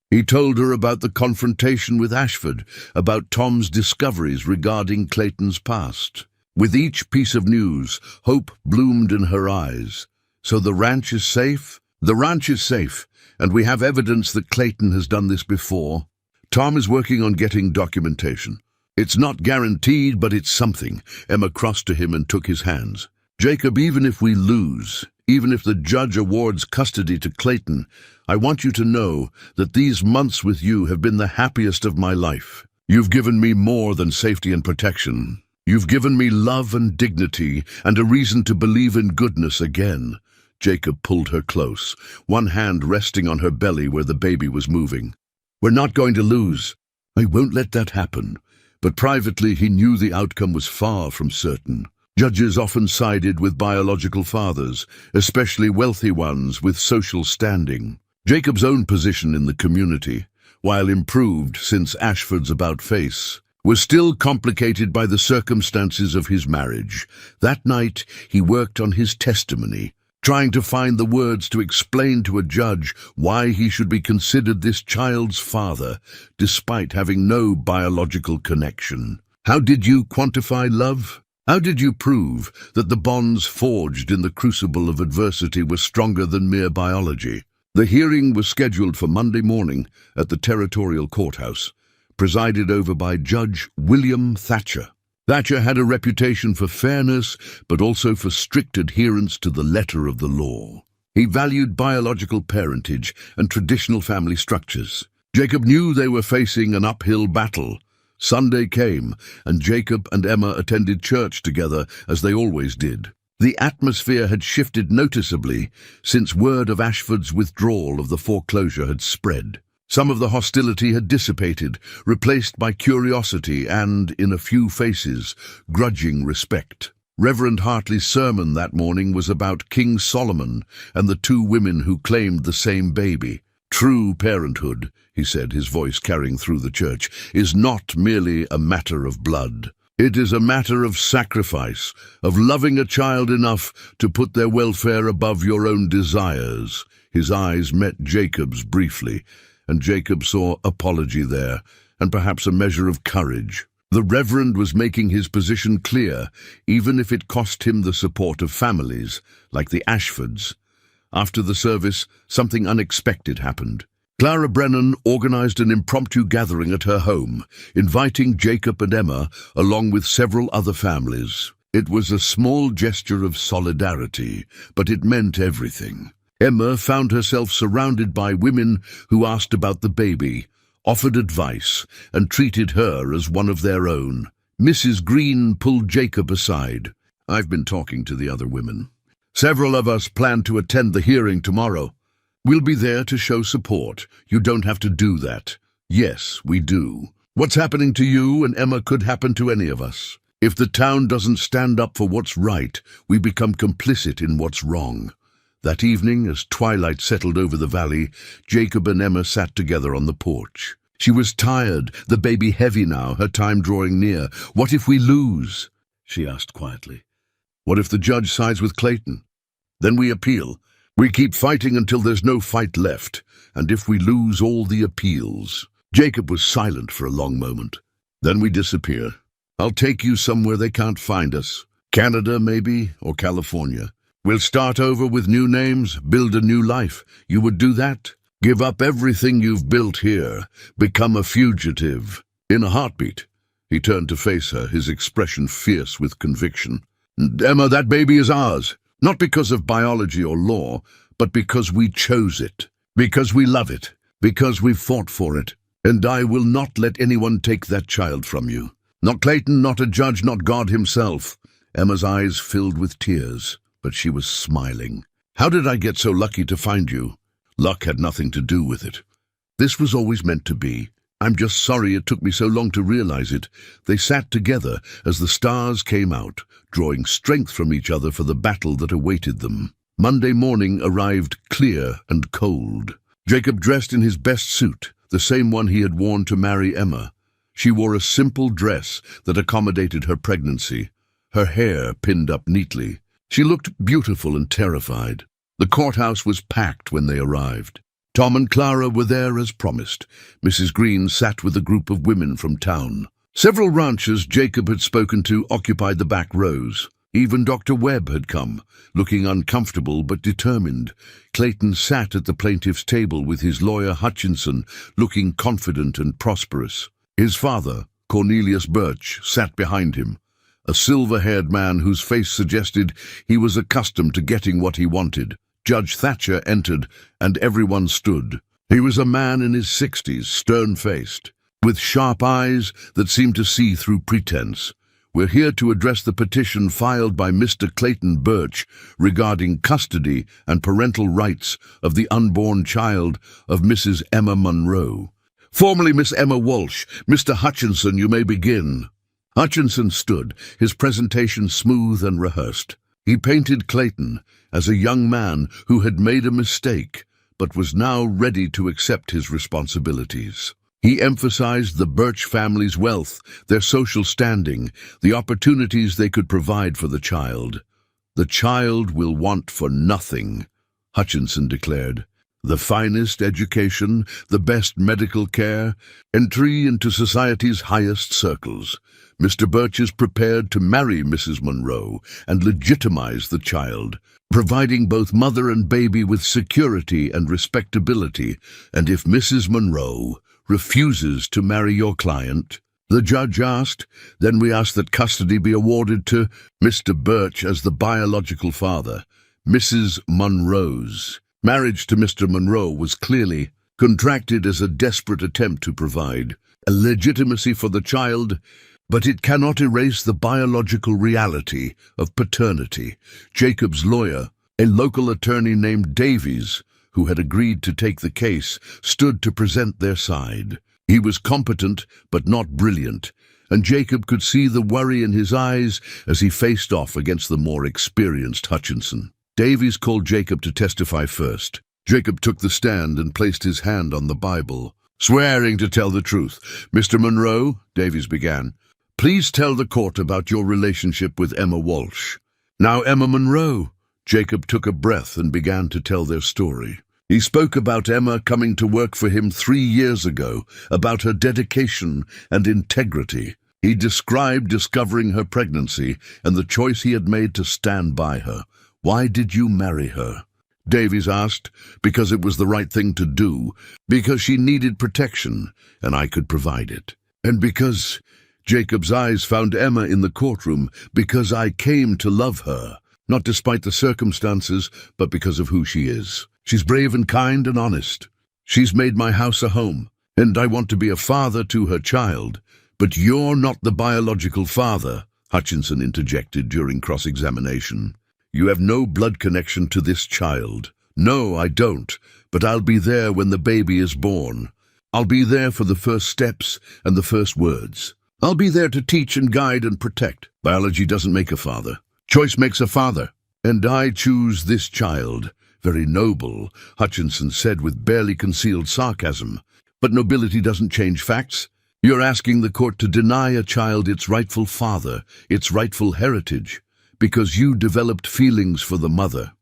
He told her about the confrontation with Ashford, about Tom's discoveries regarding Clayton's past. With each piece of news, hope bloomed in her eyes. So the ranch is safe? The ranch is safe, and we have evidence that Clayton has done this before. Tom is working on getting documentation. It's not guaranteed, but it's something. Emma crossed to him and took his hands. Jacob, even if we lose, even if the judge awards custody to Clayton, I want you to know that these months with you have been the happiest of my life. You've given me more than safety and protection. You've given me love and dignity and a reason to believe in goodness again. Jacob pulled her close, one hand resting on her belly where the baby was moving. We're not going to lose. I won't let that happen. But privately he knew the outcome was far from certain. Judges often sided with biological fathers, especially wealthy ones with social standing. Jacob's own position in the community, while improved since Ashford's about-face, was still complicated by the circumstances of his marriage. That night he worked on his testimony, trying to find the words to explain to a judge why he should be considered this child's father, despite having no biological connection. How did you quantify love? How did you prove that the bonds forged in the crucible of adversity were stronger than mere biology? The hearing was scheduled for Monday morning at the Territorial Courthouse, presided over by Judge William Thatcher. Thatcher had a reputation for fairness, but also for strict adherence to the letter of the law. He valued biological parentage and traditional family structures. Jacob knew they were facing an uphill battle. Sunday came, and Jacob and Emma attended church together, as they always did. The atmosphere had shifted noticeably since word of Ashford's withdrawal of the foreclosure had spread. Some of the hostility had dissipated, replaced by curiosity and, in a few faces, grudging respect. Reverend Hartley's sermon that morning was about King Solomon and the two women who claimed the same baby. True parenthood, he said, his voice carrying through the church, is not merely a matter of blood. It is a matter of sacrifice, of loving a child enough to put their welfare above your own desires. His eyes met Jacob's briefly, and Jacob saw apology there, and perhaps a measure of courage. The Reverend was making his position clear, even if it cost him the support of families, like the Ashfords. After the service, something unexpected happened. Clara Brennan organized an impromptu gathering at her home, inviting Jacob and Emma, along with several other families. It was a small gesture of solidarity, but it meant everything. Emma found herself surrounded by women who asked about the baby, offered advice, and treated her as one of their own. Mrs. Green pulled Jacob aside. "I've been talking to the other women. Several of us plan to attend the hearing tomorrow. We'll be there to show support. You don't have to do that." "Yes, we do. What's happening to you and Emma could happen to any of us. If the town doesn't stand up for what's right, we become complicit in what's wrong." That evening, as twilight settled over the valley, Jacob and Emma sat together on the porch. She was tired, the baby heavy now, her time drawing near. "What if we lose?" she asked quietly. "What if the judge sides with Clayton? Then we appeal. We keep fighting until there's no fight left, and if we lose all the appeals." Jacob was silent for a long moment. "Then we disappear. I'll take you somewhere they can't find us. Canada, maybe, or California. We'll start over with new names, build a new life. You would do that? Give up everything you've built here, become a fugitive." In a heartbeat, he turned to face her, his expression fierce with conviction. "Emma, that baby is ours. Not because of biology or law, but because we chose it, because we love it, because we've fought for it. And I will not let anyone take that child from you. Not Clayton, not a judge, not God himself." Emma's eyes filled with tears, but she was smiling. "How did I get so lucky to find you?" "Luck had nothing to do with it. This was always meant to be. I'm just sorry it took me so long to realize it." They sat together as the stars came out, drawing strength from each other for the battle that awaited them. Monday morning arrived clear and cold. Jacob dressed in his best suit, the same one he had worn to marry Emma. She wore a simple dress that accommodated her pregnancy, her hair pinned up neatly. She looked beautiful and terrified. The courthouse was packed when they arrived. Tom and Clara were there as promised. Mrs. Green sat with a group of women from town. Several ranchers Jacob had spoken to occupied the back rows. Even Dr. Webb had come, looking uncomfortable but determined. Clayton sat at the plaintiff's table with his lawyer Hutchinson, looking confident and prosperous. His father, Cornelius Birch, sat behind him, a silver-haired man whose face suggested he was accustomed to getting what he wanted. Judge Thatcher entered, and everyone stood. He was a man in his 60s, stern-faced, with sharp eyes that seemed to see through pretense. "We're here to address the petition filed by Mr. Clayton Birch regarding custody and parental rights of the unborn child of Mrs. Emma Monroe. Formerly Miss Emma Walsh. Mr. Hutchinson, you may begin." Hutchinson stood, his presentation smooth and rehearsed. He painted Clayton as a young man who had made a mistake, but was now ready to accept his responsibilities. He emphasized the Birch family's wealth, their social standing, the opportunities they could provide for the child. "The child will want for nothing," Hutchinson declared. "The finest education, the best medical care, entry into society's highest circles. Mr. Birch is prepared to marry Mrs. Monroe and legitimize the child, providing both mother and baby with security and respectability. And if Mrs. Monroe refuses to marry your client," the judge asked, "then we ask that custody be awarded to Mr. Birch as the biological father, Mrs. Monroe's." Marriage to Mr. Monroe was clearly contracted as a desperate attempt to provide a legitimacy for the child But it cannot erase the biological reality of paternity. Jacob's lawyer, a local attorney named Davies, who had agreed to take the case, stood to present their side. He was competent but not brilliant, and Jacob could see the worry in his eyes as he faced off against the more experienced Hutchinson. Davies called Jacob to testify first. Jacob took the stand and placed his hand on the Bible. "Swearing to tell the truth, Mr. Monroe," Davies began, "please tell the court about your relationship with Emma Walsh." "Now, Emma Monroe," Jacob took a breath and began to tell their story. He spoke about Emma coming to work for him 3 years ago, about her dedication and integrity. He described discovering her pregnancy and the choice he had made to stand by her. "Why did you marry her?" Davies asked. "Because it was the right thing to do, because she needed protection, and I could provide it. And because," Jacob's eyes found Emma in the courtroom, "because I came to love her, not despite the circumstances, but because of who she is. She's brave and kind and honest. She's made my house a home, and I want to be a father to her child." "But you're not the biological father," Hutchinson interjected during cross-examination. "You have no blood connection to this child." "No, I don't, but I'll be there when the baby is born. I'll be there for the first steps and the first words. I'll be there to teach and guide and protect. Biology doesn't make a father. Choice makes a father. And I choose this child." "Very noble," Hutchinson said with barely concealed sarcasm. "But nobility doesn't change facts. You're asking the court to deny a child its rightful father, its rightful heritage, because you developed feelings for the mother.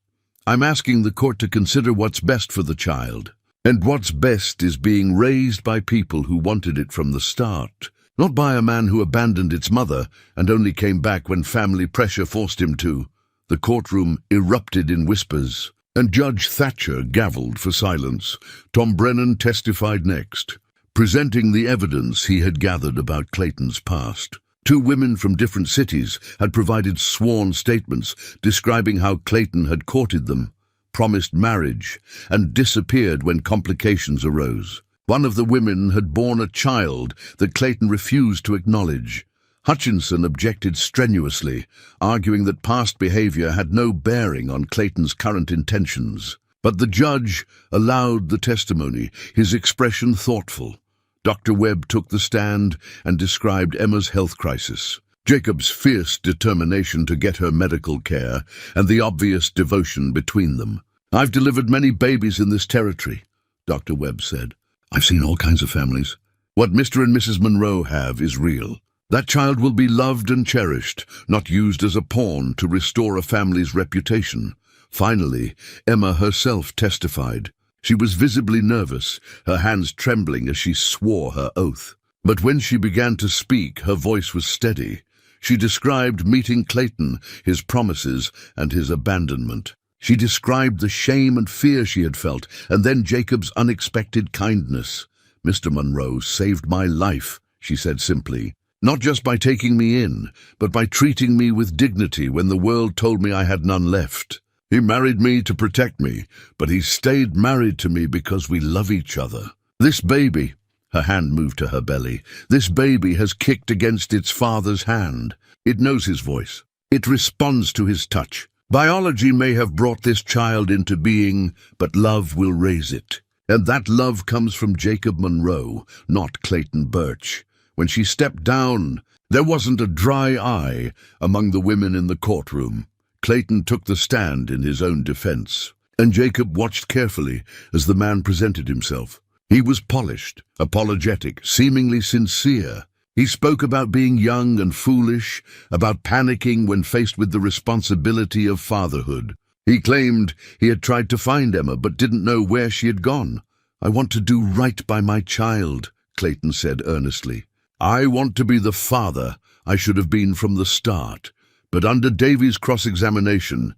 I'm asking the court to consider what's best for the child. And what's best is being raised by people who wanted it from the start, not by a man who abandoned its mother and only came back when family pressure forced him to." The courtroom erupted in whispers, and Judge Thatcher gavelled for silence. Tom Brennan testified next, presenting the evidence he had gathered about Clayton's past. 2 women from different cities had provided sworn statements describing how Clayton had courted them, promised marriage, and disappeared when complications arose. One of the women had borne a child that Clayton refused to acknowledge. Hutchinson objected strenuously, arguing that past behavior had no bearing on Clayton's current intentions. But the judge allowed the testimony, his expression thoughtful. Dr. Webb took the stand and described Emma's health crisis, Jacob's fierce determination to get her medical care, and the obvious devotion between them. "I've delivered many babies in this territory," Dr. Webb said. "I've seen all kinds of families. What Mr. and Mrs. Monroe have is real. That child will be loved and cherished, not used as a pawn to restore a family's reputation." Finally, Emma herself testified. She was visibly nervous, her hands trembling as she swore her oath. But when she began to speak, her voice was steady. She described meeting Clayton, his promises, and his abandonment. She described the shame and fear she had felt, and then Jacob's unexpected kindness. "Mr. Monroe saved my life," she said simply. "Not just by taking me in, but by treating me with dignity when the world told me I had none left. He married me to protect me, but he stayed married to me because we love each other. This baby," her hand moved to her belly, "this baby has kicked against its father's hand. It knows his voice. It responds to his touch. Biology may have brought this child into being, but love will raise it. And that love comes from Jacob Monroe, not Clayton Birch." When she stepped down, there wasn't a dry eye among the women in the courtroom. Clayton took the stand in his own defense, and Jacob watched carefully as the man presented himself. He was polished, apologetic, seemingly sincere. He spoke about being young and foolish, about panicking when faced with the responsibility of fatherhood. He claimed he had tried to find Emma but didn't know where she had gone. "I want to do right by my child," Clayton said earnestly. "I want to be the father I should have been from the start." But under Davies' cross-examination,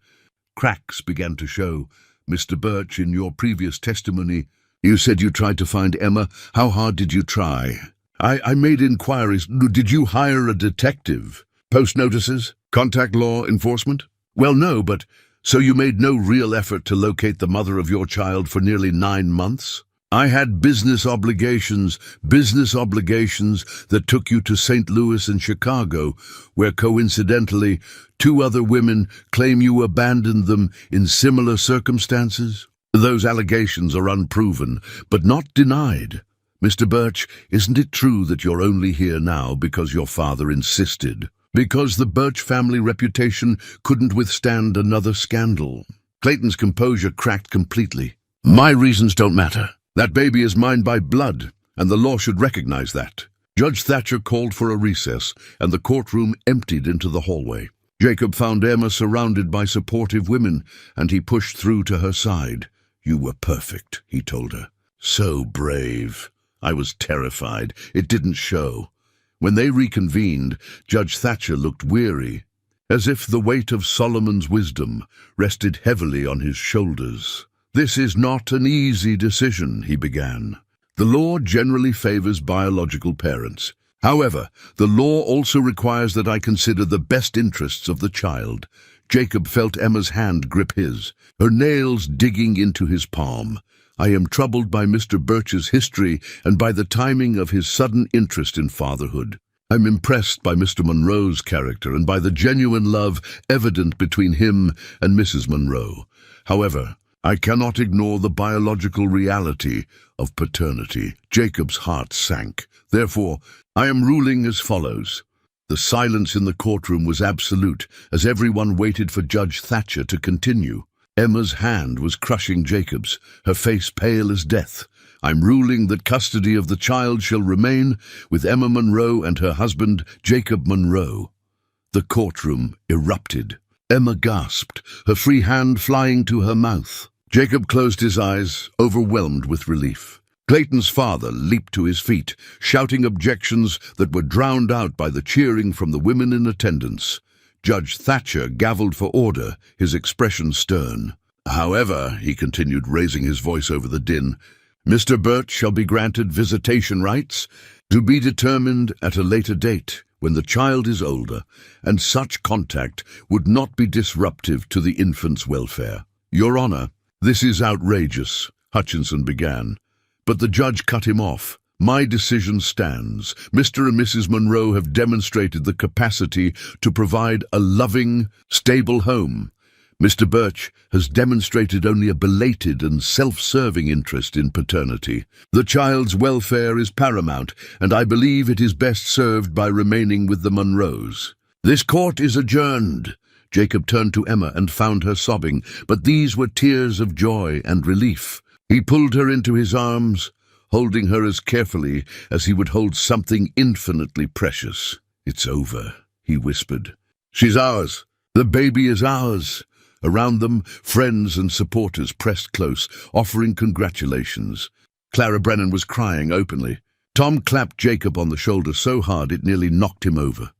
cracks began to show. "Mr. Birch, in your previous testimony, you said you tried to find Emma. How hard did you try?" I made inquiries. Did you hire a detective? Post notices? Contact law enforcement?" "Well, no, but so you made no real effort to locate the mother of your child for nearly 9 months?" I had business obligations that took you to St. Louis and Chicago, where coincidentally 2 other women claim you abandoned them in similar circumstances. Those allegations are unproven, but not denied. Mr. Birch, isn't it true that you're only here now because your father insisted? Because the Birch family reputation couldn't withstand another scandal? Clayton's composure cracked completely. My reasons don't matter. That baby is mine by blood, and the law should recognize that. Judge Thatcher called for a recess, and the courtroom emptied into the hallway. Jacob found Emma surrounded by supportive women, and he pushed through to her side. You were perfect, he told her. So brave. I was terrified. It didn't show. When they reconvened, Judge Thatcher looked weary, as if the weight of Solomon's wisdom rested heavily on his shoulders. This is not an easy decision, he began. The law generally favors biological parents. However, the law also requires that I consider the best interests of the child. Jacob felt Emma's hand grip his, her nails digging into his palm. I am troubled by Mr. Birch's history and by the timing of his sudden interest in fatherhood. I'm impressed by Mr. Monroe's character and by the genuine love evident between him and Mrs. Monroe. However, I cannot ignore the biological reality of paternity. Jacob's heart sank. Therefore, I am ruling as follows. The silence in the courtroom was absolute, as everyone waited for Judge Thatcher to continue. Emma's hand was crushing Jacob's, her face pale as death. I'm ruling that custody of the child shall remain with Emma Monroe and her husband, Jacob Monroe. The courtroom erupted. Emma gasped, her free hand flying to her mouth. Jacob closed his eyes, overwhelmed with relief. Clayton's father leaped to his feet, shouting objections that were drowned out by the cheering from the women in attendance. Judge Thatcher gavelled for order, his expression stern. However, he continued, raising his voice over the din, Mr. Birch shall be granted visitation rights, to be determined at a later date, when the child is older, and such contact would not be disruptive to the infant's welfare. Your Honor, this is outrageous, Hutchinson began, but the judge cut him off. My decision stands. Mr. and Mrs. Monroe have demonstrated the capacity to provide a loving, stable home. Mr. Birch has demonstrated only a belated and self-serving interest in paternity. The child's welfare is paramount, and I believe it is best served by remaining with the Monroes. This court is adjourned. Jacob turned to Emma and found her sobbing, but these were tears of joy and relief. He pulled her into his arms, holding her as carefully as he would hold something infinitely precious. It's over, he whispered. She's ours. The baby is ours. Around them, friends and supporters pressed close, offering congratulations. Clara Brennan was crying openly. Tom clapped Jacob on the shoulder so hard it nearly knocked him over.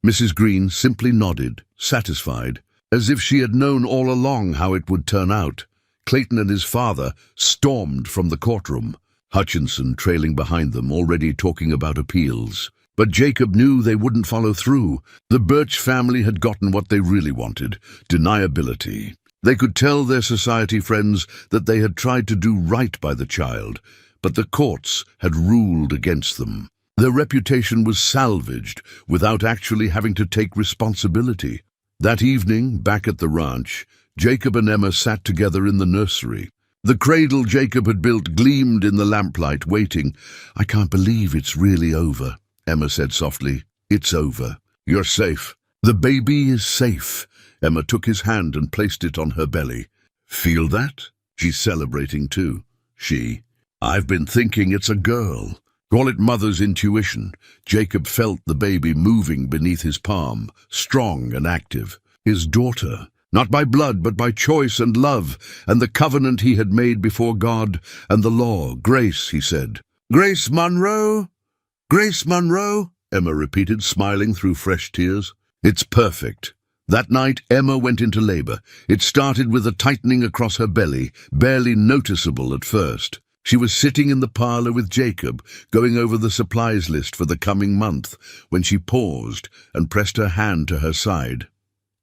Mrs. Green simply nodded, satisfied, as if she had known all along how it would turn out. Clayton and his father stormed from the courtroom, Hutchinson trailing behind them, already talking about appeals. But Jacob knew they wouldn't follow through. The Birch family had gotten what they really wanted, deniability. They could tell their society friends that they had tried to do right by the child, but the courts had ruled against them. Their reputation was salvaged without actually having to take responsibility. That evening, back at the ranch, Jacob and Emma sat together in the nursery. The cradle Jacob had built gleamed in the lamplight, waiting. I can't believe it's really over, Emma said softly. It's over. You're safe. The baby is safe. Emma took his hand and placed it on her belly. Feel that? She's celebrating too. I've been thinking it's a girl. Call it mother's intuition. Jacob felt the baby moving beneath his palm, strong and active. His daughter, not by blood but by choice and love, and the covenant he had made before God and the law. Grace, he said. Grace Monroe? Grace Monroe? Emma repeated, smiling through fresh tears. It's perfect. That night, Emma went into labor. It started with a tightening across her belly, barely noticeable at first. She was sitting in the parlor with Jacob, going over the supplies list for the coming month, when she paused and pressed her hand to her side.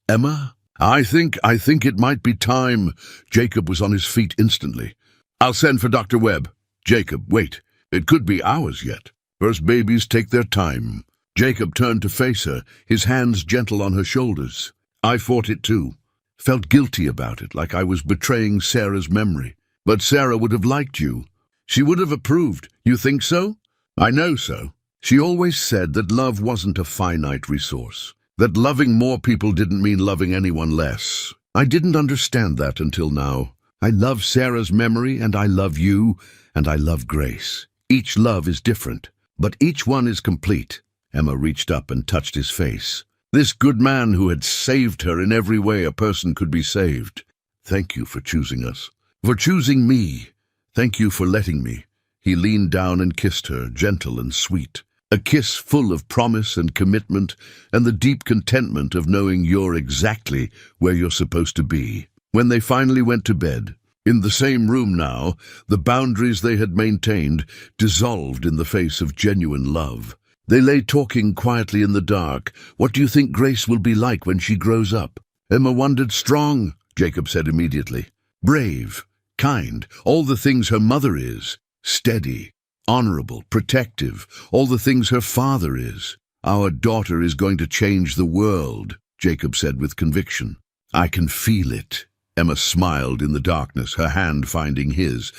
Emma? I think it might be time. Jacob was on his feet instantly. I'll send for Dr. Webb. Jacob, wait. It could be hours yet. First babies take their time. Jacob turned to face her, his hands gentle on her shoulders. I fought it too. Felt guilty about it, like I was betraying Sarah's memory. But Sarah would have liked you. She would have approved. You think so? I know so. She always said that love wasn't a finite resource, that loving more people didn't mean loving anyone less. I didn't understand that until now. I love Sarah's memory, and I love you, and I love Grace. Each love is different, but each one is complete. Emma reached up and touched his face. This good man who had saved her in every way a person could be saved. Thank you for choosing us. For choosing me. Thank you for letting me. He leaned down and kissed her, gentle and sweet. A kiss full of promise and commitment and the deep contentment of knowing you're exactly where you're supposed to be. When they finally went to bed, in the same room now, the boundaries they had maintained dissolved in the face of genuine love. They lay talking quietly in the dark. What do you think Grace will be like when she grows up? Emma wondered. Strong, Jacob said immediately. Brave, kind, all the things her mother is. Steady, honorable, protective, all the things her father is. Our daughter is going to change the world, Jacob said with conviction. I can feel it. Emma smiled in the darkness, her hand finding his.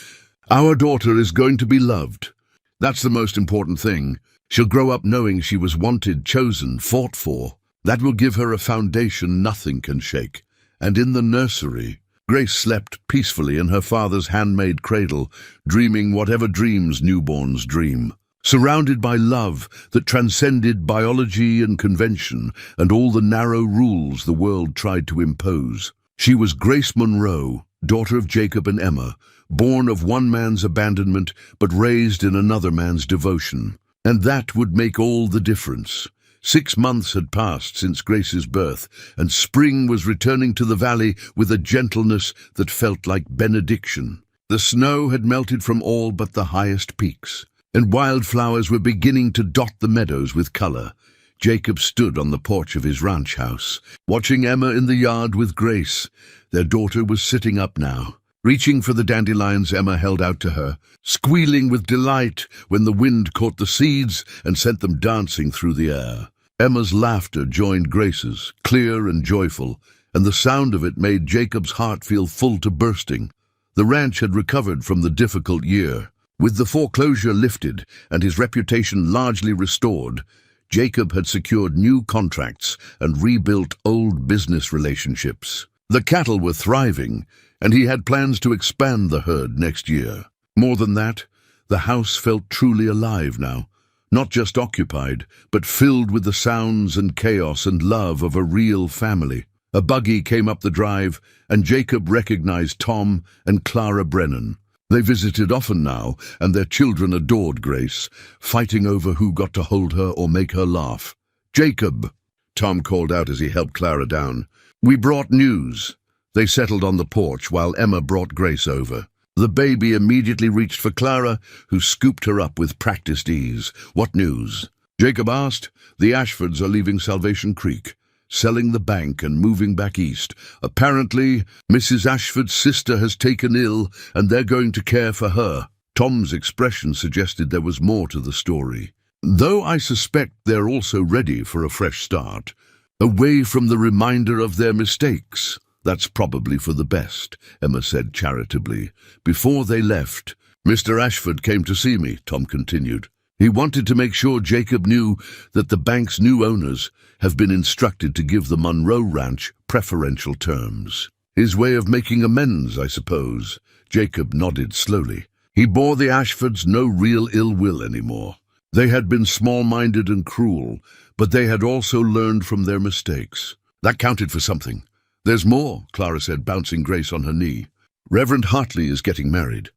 Our daughter is going to be loved. That's the most important thing. She'll grow up knowing she was wanted, chosen, fought for. That will give her a foundation nothing can shake. And in the nursery, Grace slept peacefully in her father's handmade cradle, dreaming whatever dreams newborns dream. Surrounded by love that transcended biology and convention and all the narrow rules the world tried to impose. She was Grace Monroe, daughter of Jacob and Emma, born of one man's abandonment but raised in another man's devotion. And that would make all the difference. 6 months had passed since Grace's birth, and spring was returning to the valley with a gentleness that felt like benediction. The snow had melted from all but the highest peaks, and wildflowers were beginning to dot the meadows with color. Jacob stood on the porch of his ranch house, watching Emma in the yard with Grace. Their daughter was sitting up now. Reaching for the dandelions Emma held out to her, squealing with delight when the wind caught the seeds and sent them dancing through the air. Emma's laughter joined Grace's, clear and joyful, and the sound of it made Jacob's heart feel full to bursting. The ranch had recovered from the difficult year. With the foreclosure lifted and his reputation largely restored, Jacob had secured new contracts and rebuilt old business relationships. The cattle were thriving, and he had plans to expand the herd next year. More than that, the house felt truly alive now, not just occupied, but filled with the sounds and chaos and love of a real family. A buggy came up the drive, and Jacob recognized Tom and Clara Brennan. They visited often now, and their children adored Grace, fighting over who got to hold her or make her laugh. "Jacob," Tom called out as he helped Clara down. "We brought news." They settled on the porch while Emma brought Grace over. The baby immediately reached for Clara, who scooped her up with practiced ease. "What news?" Jacob asked. "The Ashfords are leaving Salvation Creek, selling the bank and moving back east. Apparently, Mrs. Ashford's sister has taken ill, and they're going to care for her." Tom's expression suggested there was more to the story. "Though I suspect they're also ready for a fresh start, away from the reminder of their mistakes." "That's probably for the best," Emma said charitably. "Before they left, Mr. Ashford came to see me," Tom continued. "He wanted to make sure Jacob knew that the bank's new owners have been instructed to give the Monroe Ranch preferential terms. His way of making amends, I suppose." Jacob nodded slowly. He bore the Ashfords no real ill will anymore. They had been small-minded and cruel, but they had also learned from their mistakes. That counted for something. "There's more," Clara said, bouncing Grace on her knee. "Reverend Hartley is getting married.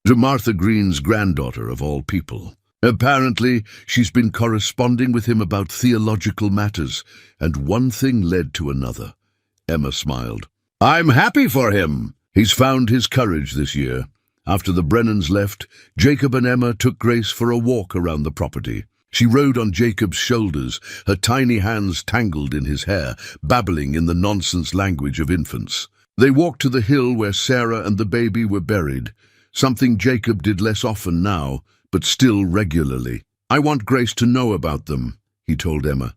To Martha Green's granddaughter, of all people. Apparently, she's been corresponding with him about theological matters, and one thing led to another." Emma smiled. "I'm happy for him. He's found his courage this year." After the Brennans left, Jacob and Emma took Grace for a walk around the property. She rode on Jacob's shoulders, her tiny hands tangled in his hair, babbling in the nonsense language of infants. They walked to the hill where Sarah and the baby were buried. something Jacob did less often now, but still regularly. "I want Grace to know about them," he told Emma.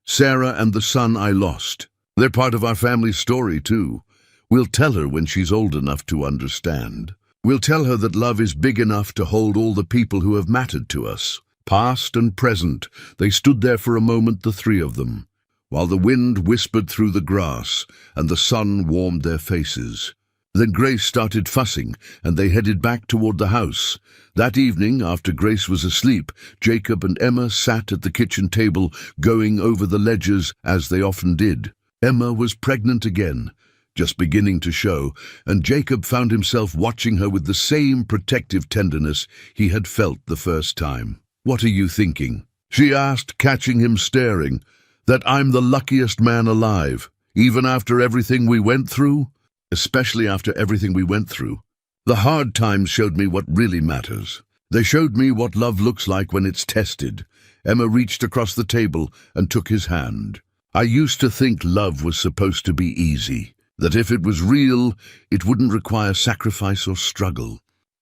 "Sarah and the son I lost. They're part of our family story, too. We'll tell her when she's old enough to understand. We'll tell her that love is big enough to hold all the people who have mattered to us." Past and present, they stood there for a moment, the three of them, while the wind whispered through the grass and the sun warmed their faces. Then Grace started fussing, and they headed back toward the house. That evening, after Grace was asleep, Jacob and Emma sat at the kitchen table, going over the ledgers as they often did. Emma was pregnant again, just beginning to show, and Jacob found himself watching her with the same protective tenderness he had felt the first time. "What are you thinking?" she asked, catching him staring. "That I'm the luckiest man alive, even after everything we went through?" "Especially after everything we went through. The hard times showed me what really matters. They showed me what love looks like when it's tested." Emma reached across the table and took his hand. "I used to think love was supposed to be easy, that if it was real, it wouldn't require sacrifice or struggle.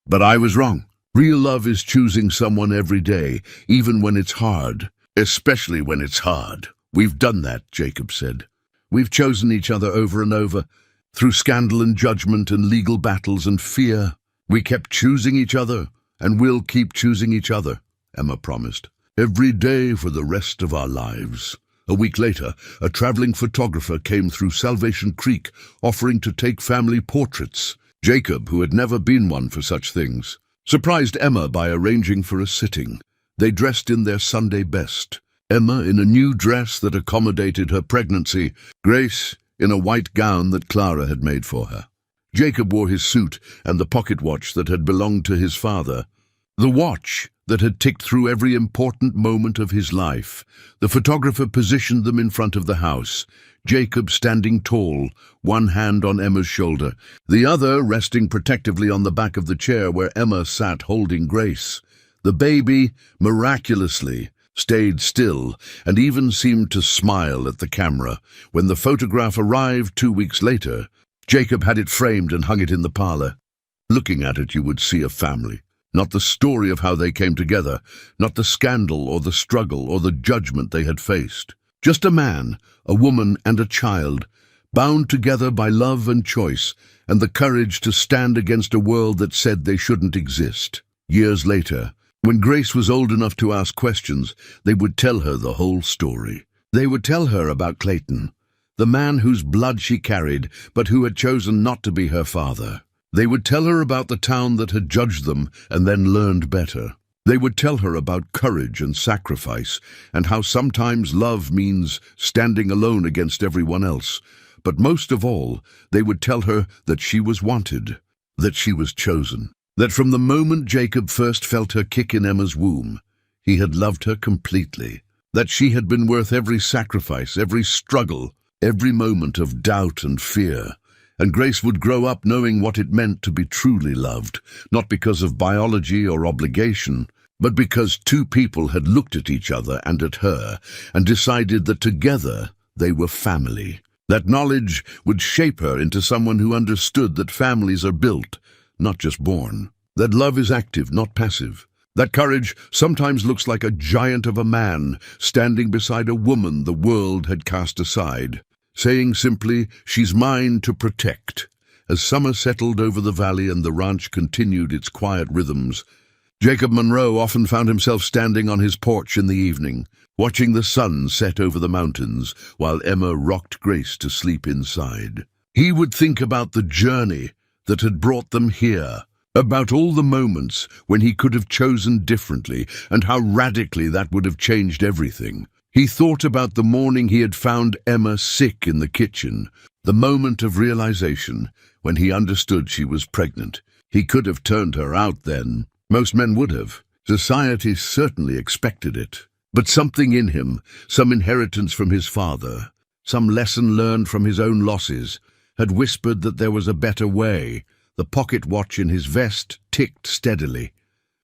But I was wrong. Real love is choosing someone every day, even when it's hard, especially when it's hard." "We've done that," Jacob said. "We've chosen each other over and over, through scandal and judgment and legal battles and fear. We kept choosing each other, and we'll keep choosing each other," Emma promised. "Every day for the rest of our lives." A week later, a traveling photographer came through Salvation Creek, offering to take family portraits. Jacob, who had never been one for such things, surprised Emma by arranging for a sitting. They dressed in their Sunday best. Emma in a new dress that accommodated her pregnancy, Grace in a white gown that Clara had made for her. Jacob wore his suit and the pocket watch that had belonged to his father, the watch that had ticked through every important moment of his life. The photographer positioned them in front of the house, Jacob standing tall, one hand on Emma's shoulder, the other resting protectively on the back of the chair where Emma sat holding Grace. The baby, miraculously, stayed still and even seemed to smile at the camera. When the photograph arrived 2 weeks later, Jacob had it framed and hung it in the parlor. Looking at it, you would see a family. Not the story of how they came together, not the scandal or the struggle or the judgment they had faced. Just a man, a woman, and a child, bound together by love and choice, and the courage to stand against a world that said they shouldn't exist. Years later, when Grace was old enough to ask questions, they would tell her the whole story. They would tell her about Clayton, the man whose blood she carried, but who had chosen not to be her father. They would tell her about the town that had judged them and then learned better. They would tell her about courage and sacrifice, and how sometimes love means standing alone against everyone else. But most of all, they would tell her that she was wanted, that she was chosen. That from the moment Jacob first felt her kick in Emma's womb, he had loved her completely. That she had been worth every sacrifice, every struggle, every moment of doubt and fear. And Grace would grow up knowing what it meant to be truly loved, not because of biology or obligation, but because two people had looked at each other and at her and decided that together they were family. That knowledge would shape her into someone who understood that families are built, not just born. That love is active, not passive. That courage sometimes looks like a giant of a man standing beside a woman the world had cast aside, saying simply, "She's mine to protect." As summer settled over the valley and the ranch continued its quiet rhythms, Jacob Monroe often found himself standing on his porch in the evening, watching the sun set over the mountains while Emma rocked Grace to sleep inside. He would think about the journey that had brought them here, about all the moments when he could have chosen differently and how radically that would have changed everything. He thought about the morning he had found Emma sick in the kitchen, the moment of realization when he understood she was pregnant. He could have turned her out then. Most men would have. Society certainly expected it. But something in him, some inheritance from his father, some lesson learned from his own losses, had whispered that there was a better way. The pocket watch in his vest ticked steadily,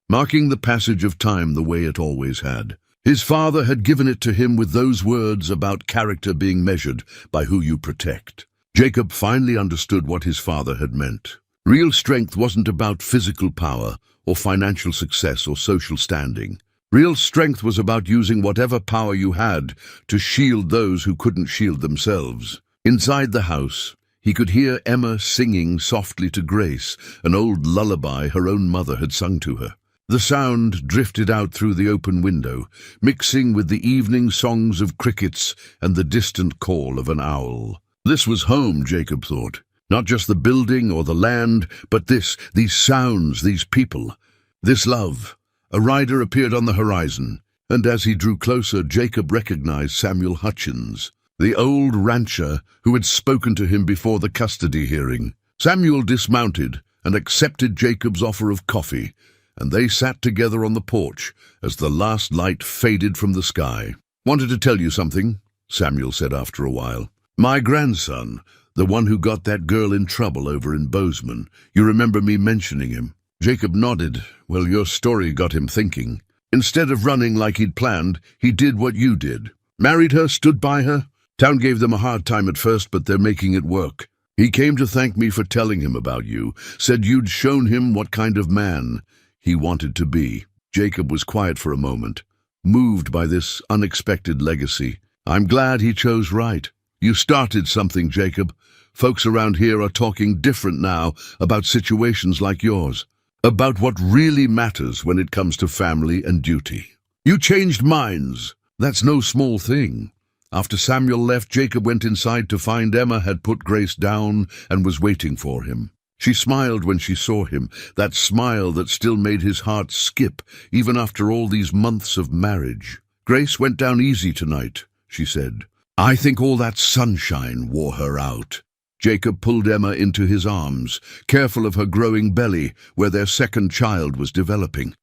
marking the passage of time the way it always had. His father had given it to him with those words about character being measured by who you protect. Jacob finally understood what his father had meant. Real strength wasn't about physical power or financial success or social standing. Real strength was about using whatever power you had to shield those who couldn't shield themselves. Inside the house, he could hear Emma singing softly to Grace, an old lullaby her own mother had sung to her. The sound drifted out through the open window, mixing with the evening songs of crickets and the distant call of an owl. This was home, Jacob thought. Not just the building or the land, but these sounds, these people, this love. A rider appeared on the horizon, and as he drew closer, Jacob recognized Samuel Hutchins, the old rancher who had spoken to him before the custody hearing. Samuel dismounted and accepted Jacob's offer of coffee, and they sat together on the porch as the last light faded from the sky. "Wanted to tell you something," Samuel said after a while. "My grandson, the one who got that girl in trouble over in Bozeman. You remember me mentioning him?" Jacob nodded. "Well, your story got him thinking. Instead of running like he'd planned, he did what you did. Married her, stood by her. Town gave them a hard time at first, but they're making it work. He came to thank me for telling him about you, said you'd shown him what kind of man he wanted to be." Jacob was quiet for a moment, moved by this unexpected legacy. "I'm glad he chose right. You started something, Jacob. Folks around here are talking different now about situations like yours, about what really matters when it comes to family and duty. You changed minds. That's no small thing." After Samuel left, Jacob went inside to find Emma had put Grace down and was waiting for him. She smiled when she saw him, that smile that still made his heart skip, even after all these months of marriage. "Grace went down easy tonight," she said. "I think all that sunshine wore her out." Jacob pulled Emma into his arms, careful of her growing belly where their second child was developing.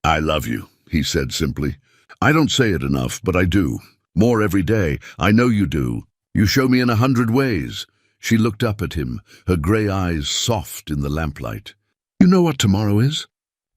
"I love you," he said simply. "I don't say it enough, but I do. More every day. I know you do. You show me in 100 ways." She looked up at him, her grey eyes soft in the lamplight. "You know what tomorrow is?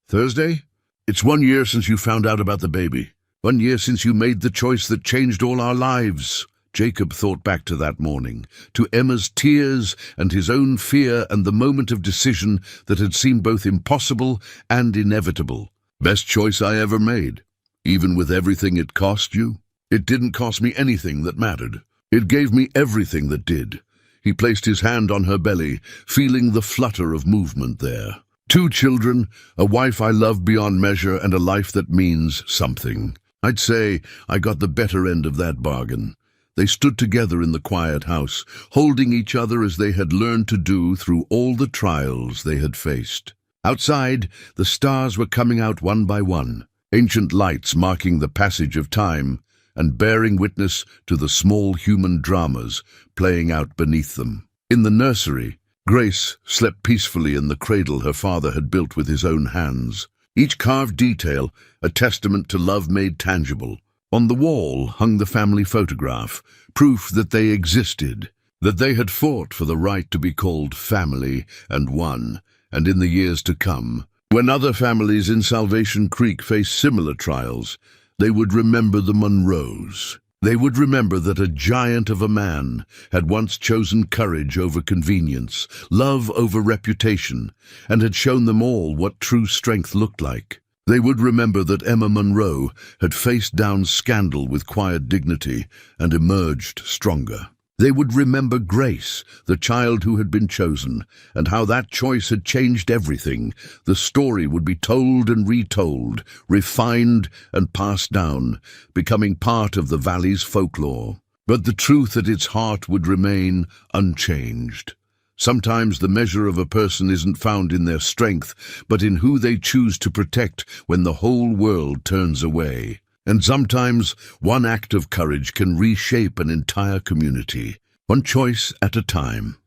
Thursday? It's 1 year since you found out about the baby. 1 year since you made the choice that changed all our lives." Jacob thought back to that morning, to Emma's tears and his own fear and the moment of decision that had seemed both impossible and inevitable. "Best choice I ever made. Even with everything it cost you, it didn't cost me anything that mattered. It gave me everything that did." He placed his hand on her belly, feeling the flutter of movement there. "2 children, a wife I love beyond measure, and a life that means something. I'd say I got the better end of that bargain." They stood together in the quiet house, holding each other as they had learned to do through all the trials they had faced. Outside, the stars were coming out one by one, ancient lights marking the passage of time and bearing witness to the small human dramas playing out beneath them. In the nursery, Grace slept peacefully in the cradle her father had built with his own hands, each carved detail a testament to love made tangible. On the wall hung the family photograph, proof that they existed, that they had fought for the right to be called family and won, and in the years to come, when other families in Salvation Creek faced similar trials, they would remember the Monroes. They would remember that a giant of a man had once chosen courage over convenience, love over reputation, and had shown them all what true strength looked like. They would remember that Emma Monroe had faced down scandal with quiet dignity and emerged stronger. They would remember Grace, the child who had been chosen, and how that choice had changed everything. The story would be told and retold, refined and passed down, becoming part of the valley's folklore. But the truth at its heart would remain unchanged. Sometimes the measure of a person isn't found in their strength, but in who they choose to protect when the whole world turns away. And sometimes one act of courage can reshape an entire community, one choice at a time.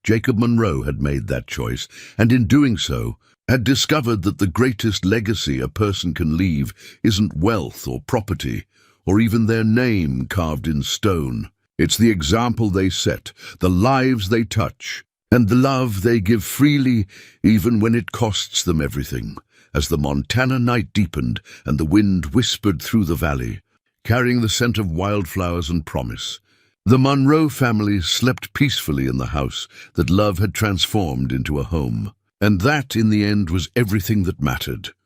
Jacob Monroe had made that choice, and in doing so, had discovered that the greatest legacy a person can leave isn't wealth or property, or even their name carved in stone. It's the example they set, the lives they touch, and the love they give freely, even when it costs them everything. As the Montana night deepened and the wind whispered through the valley, carrying the scent of wildflowers and promise, the Monroe family slept peacefully in the house that love had transformed into a home. And that, in the end, was everything that mattered.